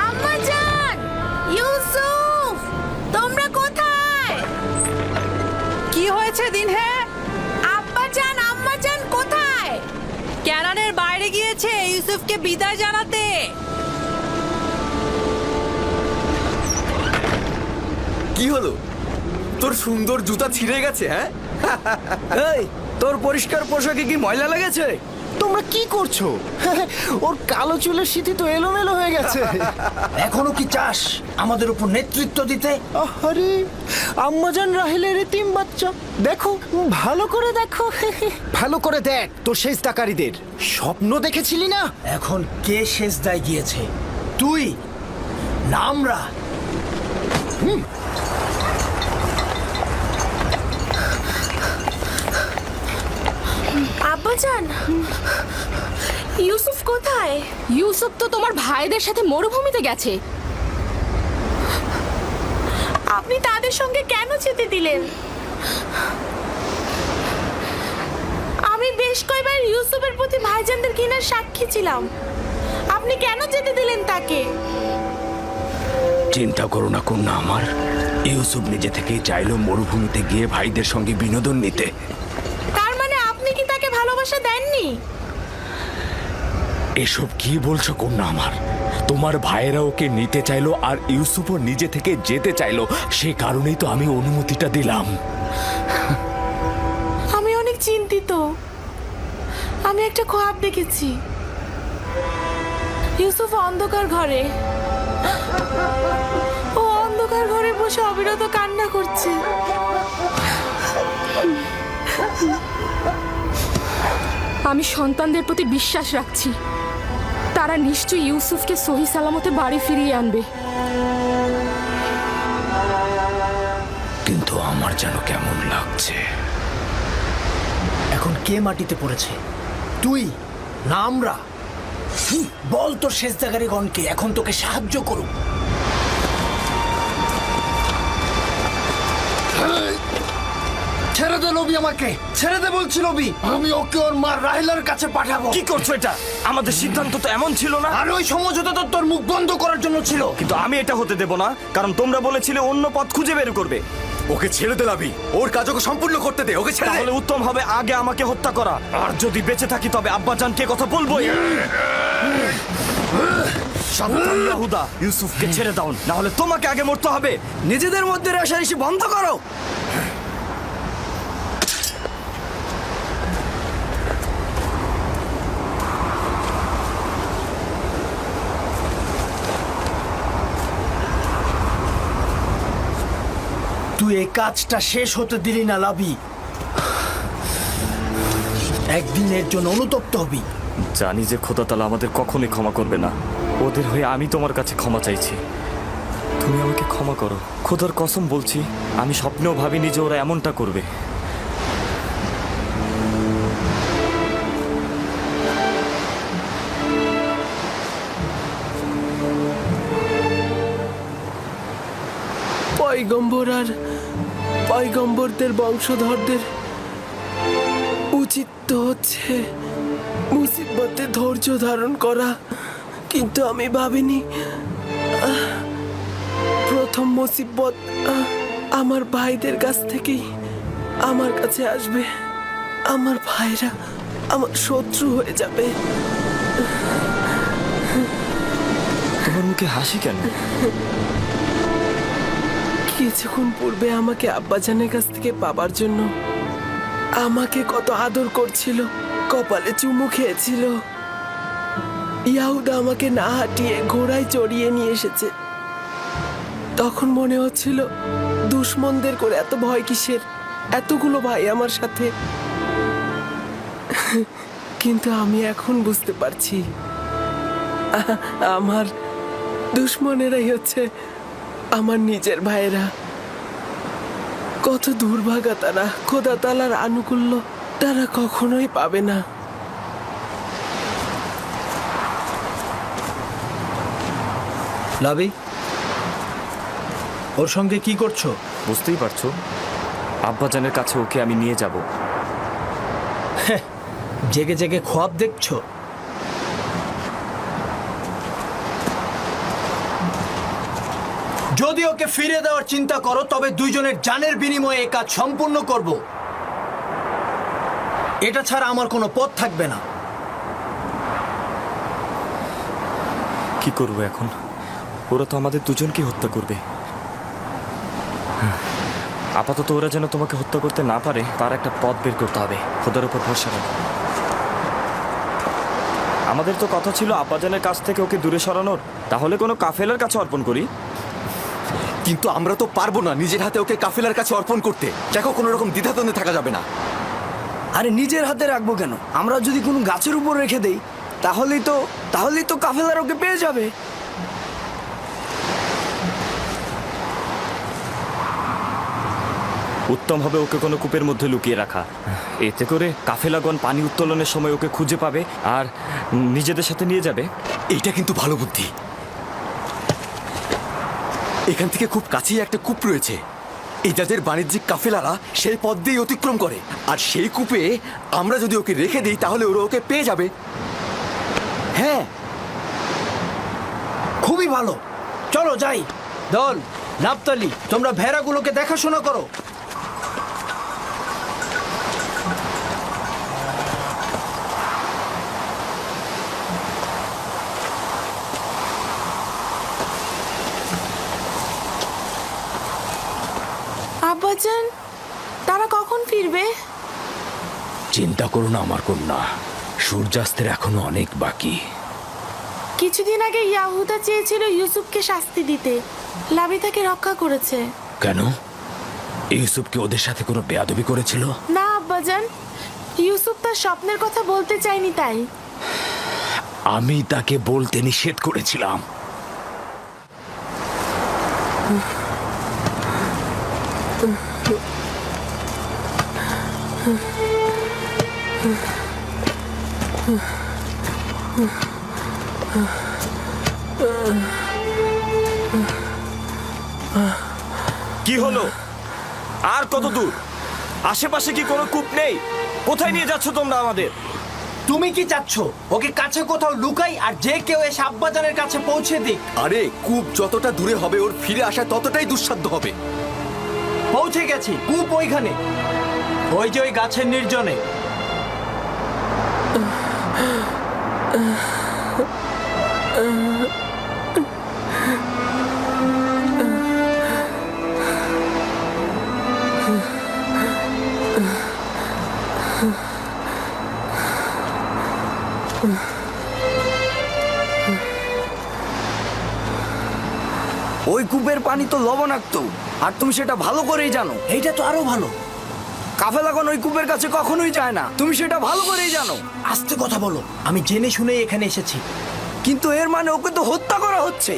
আম্মাজান, ইউসুফ, তোমরা কোথায়? কি হয়েছে দিনহে? আব্বাজান, আম্মাজান কোথায়? ক্যানানের বাইরে গিয়েছে ইউসুফকে বিদায় জানাতে। কি হলো? তোর সুন্দর জুতা ছিঁড়ে গেছে? হ্যাঁ, এই তোর পরিষ্কার পোশাকে কি ময়লা লেগেছে? তোমরা কি করছো? ওর কালো চুলের সিঁথি তো এলোমেলো হয়ে গেছে। এখনো কি চাস আমাদের উপর নেতৃত্ব দিতে? আরে আম্মাজান রাহেলের এতিম বাচ্চা, দেখো ভালো করে দেখো। ভালো করে দেখ তোর সেজদাকারীদের। স্বপ্ন দেখেছিলি না? এখন কে সেজদায় গিয়েছে? তুই না আমরা? আব্বাজান, ইউসুফ কোথায়? ইউসুফ তো তোমার ভাইদের সাথে মরুভূমিতে গেছে। আপনি তাদের সঙ্গে কেন যেতে দিলেন? আমি বেশ কয়েকবার ইউসুফের প্রতি ভাইজানদের ঘৃণার সাক্ষী ছিলাম। আপনি কেন যেতে দিলেন তাকে? চিন্তা করো না কন্যা আমার, ইউসুফ নিজে থেকেই চাইলো মরুভূমিতে গিয়ে ভাইদের সঙ্গে বিনোদন নিতে। তার মানে আপনি কি তাকে ভালোবাসা দেননি? এসব কি বলছো কন্যা আমার? তোমার ভাইয়েরা ওকে নিতে চাইলো আর ইউসুফও নিজে থেকে যেতে চাইলো, সে কারণেই তো আমি অনুমতিটা দিলাম। আমি অনেক চিন্তিত। আমি একটা খোয়াব দেখেছি। ইউসুফ অন্ধকার ঘরে, ও অন্ধকার ঘরে বসে অবিরত কান্না করছে। আমি সন্তানদের প্রতি বিশ্বাস রাখছি, তারা নিশ্চয়ই ইউসুফকে সহি সালামতে বাড়ি ফিরিয়ে আনবে। কিন্তু আমার যেন কেমন লাগছে। এখন কে মাটিতে পড়েছে? তুই না আমরা? বল তোর সেজদাকারীগণকে এখন তোকে সাহায্য করুক। ছেড়ে দে নবী, আমাকে ছেড়ে দে বলছি নবী। আমি ওকে ওর মা রাহেলার কাছে পাঠাবো। কি করছো এটা? আমাদের সিদ্ধান্ত তো এমন ছিল না। আর ওই সমঝোতা তো তোর মুখ বন্ধ করার জন্য ছিল। কিন্তু আমি এটা হতে দেব না, কারণ তোমরা বলেছিলে অন্য পথ খুঁজে বের করবে। ওকে ছেড়ে দে লাবি, ওর কাজ ওকে সম্পূর্ণ করতে দে। ওকে ছেড়ে দে। তাহলে উত্তম হবে আগে আমাকে হত্যা করা, আর যদি বেঁচে থাকি তবে আব্বাজানকে কথা বলবোই। সাবধান ইয়াহুদা, ইউসুফকে ছেড়ে দাও, না হলে তোমাকে আগে মরতে হবে। নিজেদের মধ্যে রেষারেষি বন্ধ করো। তুই এই কাজটা শেষ হতে দিলি না লাবি। একদিনের জন্য অনুতপ্ত হবি। জানি যে খোদা তাআলা আমাদের কখনোই ক্ষমা করবে না। ওদের হয়ে আমি তোমার কাছে ক্ষমা চাইছি। তুমি আমাকে ক্ষমা করো, খোদার কসম বলছি আমি স্বপ্নেও ভাবিনি যে ওরা এমনটা করবে। পয়গম্বর আর পয়গম্বরদের বংশধরদের উচিত তো হচ্ছে মুসিবতে ধৈর্য ধারণ করা, কিন্তু আমি ভাবিনি প্রথম মুসিবত আমার ভাইদের কাছ থেকেই আমার কাছে আসবে। আমার ভাইরা আমার শত্রু হয়ে যাবে। তোমার মুখে হাসি কেন? কিছুক্ষণ পূর্বে আমাকে আব্বাজানের কাছ থেকে পাবার জন্য আমাকে কত আদর করছিল, কপালে চুমু খেয়েছিল। ইয়াহুদা আমাকে না হাঁটিয়ে ঘোড়ায় চড়িয়ে নিয়ে এসেছে। তখন মনে হচ্ছিল দুশ্মনদের করে এত ভয় কিসের, এতগুলো ভাই আমার সাথে। কিন্তু আমি এখন বুঝতে পারছি আমার দুশ্মনেরাই হচ্ছে আমার নিজের ভাইয়েরা। কত দুর্ভাগা তারা, খোদা তাআলার আনুকূল্য তারা কখনোই পাবে না। লাবি, ওর সঙ্গে কি করছো? বুঝতেই পারছো, আব্বাজানের কাছে ওকে আমি নিয়ে যাব। জেগে জেগে খোয়াব দেখছো? যদি ওকে ফিরে দেওয়ার চিন্তা করো তবে দুইজনের জানের বিনিময়ে এই কাজ সম্পূর্ণ করব। এটা ছাড়া আমার কোনো পথ থাকবে না। কি করবো এখন? ওরা তো আমাদের দুজনকে হত্যা করবে। আপাতত ওরা যেন তোমাকে হত্যা করতে না পারে তার একটা পথ বের করতে হবে। খোদার উপর ভরসা রাখো। আমাদের তো কথা ছিল আব্বাজানের কাছ থেকে ওকে দূরে সরানোর, তাহলে কোনো কাফেলার কাছে অর্পণ করি। কিন্তু আমরা তো পারবো না নিজের হাতে ওকে কাফেলার কাছে অর্পণ করতে। দেখো, কোনো রকম দ্বিধাদ্বন্দ্বে থাকা যাবে না। আরে নিজের হাতে রাখবো কেন? আমরা যদি কোনো গাছের উপর রেখে দেই তাহলেই তো কাফেলার ওকে পেয়ে যাবে। উত্তম হবে ওকে কোনো কূপের মধ্যে লুকিয়ে রাখা। এতে করে কাফেলাগণ পানি উত্তোলনের সময় ওকে খুঁজে পাবে আর নিজেদের সাথে নিয়ে যাবে। এইটা কিন্তু ভালো বুদ্ধি। এখান থেকে খুব কাছেই একটা কূপ রয়েছে। এই যাদের বাণিজ্যিক কাফেলারা সেই পথ দিয়ে অতিক্রম করে, আর সেই কূপে আমরা যদি ওকে রেখে দিই তাহলে ওরা ওকে পেয়ে যাবে। হ্যাঁ, খুবই ভালো, চলো যাই। দল, নাপতালি, তোমরা ভেড়াগুলোকে দেখাশোনা করো। আব্বাজান, তারা কখন ফিরবে? চিন্তা করো না আমার কন্যা, সূর্যাস্তের এখনো অনেক বাকি। কিছুদিন আগে ইয়াহুদা চেয়েছিল ইউসুফকে শাস্তি দিতে, লাবি তাকে রক্ষা করেছে। কেন? ইউসুফ কি ওদের সাথে কোনো বেয়াদবি করেছিল? না আব্বাজান, ইউসুফ তার স্বপ্নের কথা বলতে চায়নি তাই। আমি তাকে বলতে নিষেধ করেছিলাম। কি হলো? আর কত দূর? আশেপাশে কি কোনো কূপ নেই? কোথায় নিয়ে যাচ্ছ তোমরা আমাদের? তুমি কি চাচ্ছ ওকে কাছে কোথাও লুকাই আর যে কেউ এসে আব্বাজানের কাছে পৌঁছে দিক? আরে কূপ যতটা দূরে হবে ওর ফিরে আসা ততটাই দুঃসাধ্য হবে। পৌঁছে গেছি, কূপ ওইখানে, ওই যে ওই গাছের নির্জনে। ওই কূপের পানি তো লবণাক্ত, আর তুমি সেটা ভালো করেই জানো। এইটা তো আরো ভালো। কাফেলাগণ ওই কূপের কাছে কখনোই যায় না, তুমি সেটা ভালো করেই জানো। আস্তে কথা বলো, আমি জেনে শুনেই এখানে এসেছি। কিন্তু এর মানে ওকে তো হত্যা করা হচ্ছে।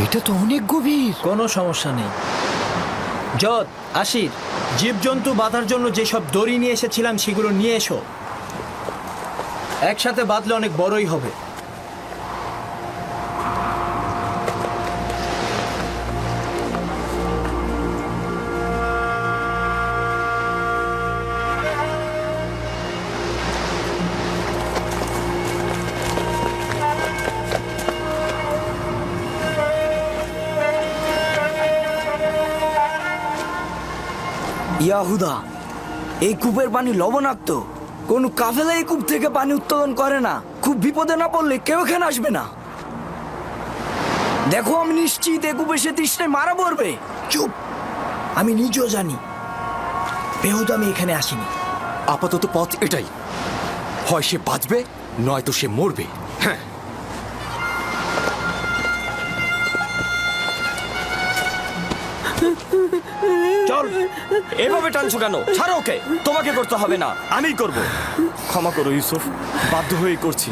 এটা তো অনেক গভীর। কোনো সমস্যা নেই। যত আশির জীবজন্তু বাঁধার জন্য যেসব দড়ি নিয়ে এসেছিলাম সেগুলো নিয়ে এসো। একসাথে বাঁধলে অনেক বড়ই হবে। ইয়াহুদা, এই কূপের পানি লবণাক্ত। কোন কাফেলা এই কূপ থেকে পানি উত্তোলন করে না। খুব বিপদে না পড়লে কেউ এখানে আসবে না। দেখো, আমি নিশ্চিত এই কূপে সে তৃষ্ণায় মারা পড়বে। চুপ, আমি নিজেও জানি, বেহুদা আমি এখানে আসিনি। আপাতত পথ এটাই, হয় সে বাঁচবে নয়তো সে মরবে। হ্যাঁ, চল, এভাবে টানছো কেন? ছাড়ো ওকে। তোমাকে করতে হবে না, আমিই করব। ক্ষমা করো ইউসুফ, বাধ্য হয়েই করছি।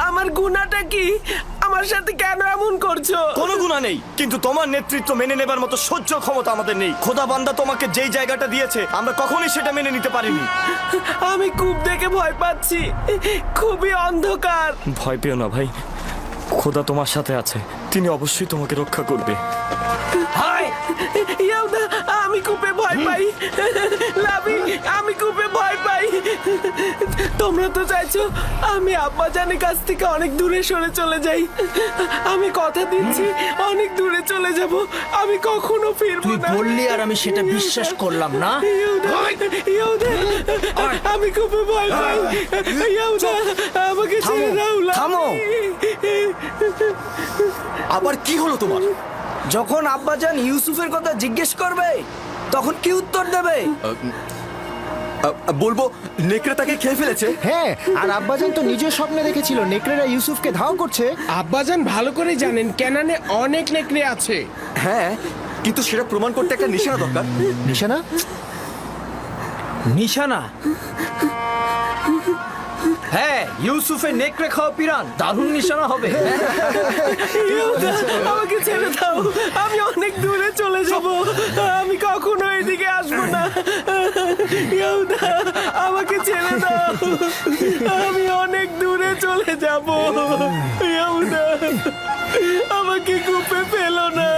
আমার গুনাহটা কি? আমার সাথে কেন এমন করছো? কোনো গুনাহ নেই, কিন্তু তোমার নেতৃত্ব মেনে নেবার মতো সহ্য ক্ষমতা আমাদের নেই। খোদা বান্দা তোমাকে যেই জায়গাটা দিয়েছে আমরা কখনোই সেটা মেনে নিতে পারিনি। আমি কূপ দেখে ভয় পাচ্ছি, খুবই অন্ধকার। ভয় পেও না ভাই, খোদা তোমার সাথে আছে, তিনি অবশ্যই তোমাকে রক্ষা করবে। হাই ইয়াহুদা, আমি কূপে ভয় পাই। লাভি, আমি কূপে ভয় পাই। তোমরা তো চাইছো আমি আব্বাজানের কাছ থেকে অনেক দূরে সরে চলে যাই। আমি কথা দিচ্ছি অনেক দূরে চলে যাব, আমি কখনো ফিরবো তুই না। বললি আর আমি সেটা বিশ্বাস করলাম না। ইয়াহুদা, ইয়াহুদা, আমি কূপে ভয় পাই। ইয়াহুদা, আমাকে ছেড়ে দাও। থামো। আবার কি হলো তোমার? যখন আব্বাজান ইউসুফের কথা জিজ্ঞেস করবে তখন কি উত্তর দেবে? বলবো নেকড়ে তাকে খেয়ে ফেলেছে। হ্যাঁ, আর আব্বাজান তো নিজের স্বপ্নে দেখেছিল নেকড়েরা ইউসুফকে ধাও করছে। আব্বাজান ভালো করে জানেন কেনানে অনেক নেকড়ে আছে। হ্যাঁ, কিন্তু সেটা প্রমাণ করতে একটা নিশানা দরকার। নিশানা? নিশানা? হ্যাঁ, ইউসুফের নেকড়ে খাওয়া পিরান দারুণ নিশানা হবে। ইয়াহুদা, আমাকে ছেড়ে দাও, আমি অনেক দূরে চলে যাব, আমি কখনো এদিকে আসবো না। ইয়াহুদা, আমাকে ছেড়ে দাও, আমি অনেক দূরে চলে যাব। ইয়াহুদা, আমাকে কূপে ফেলো না।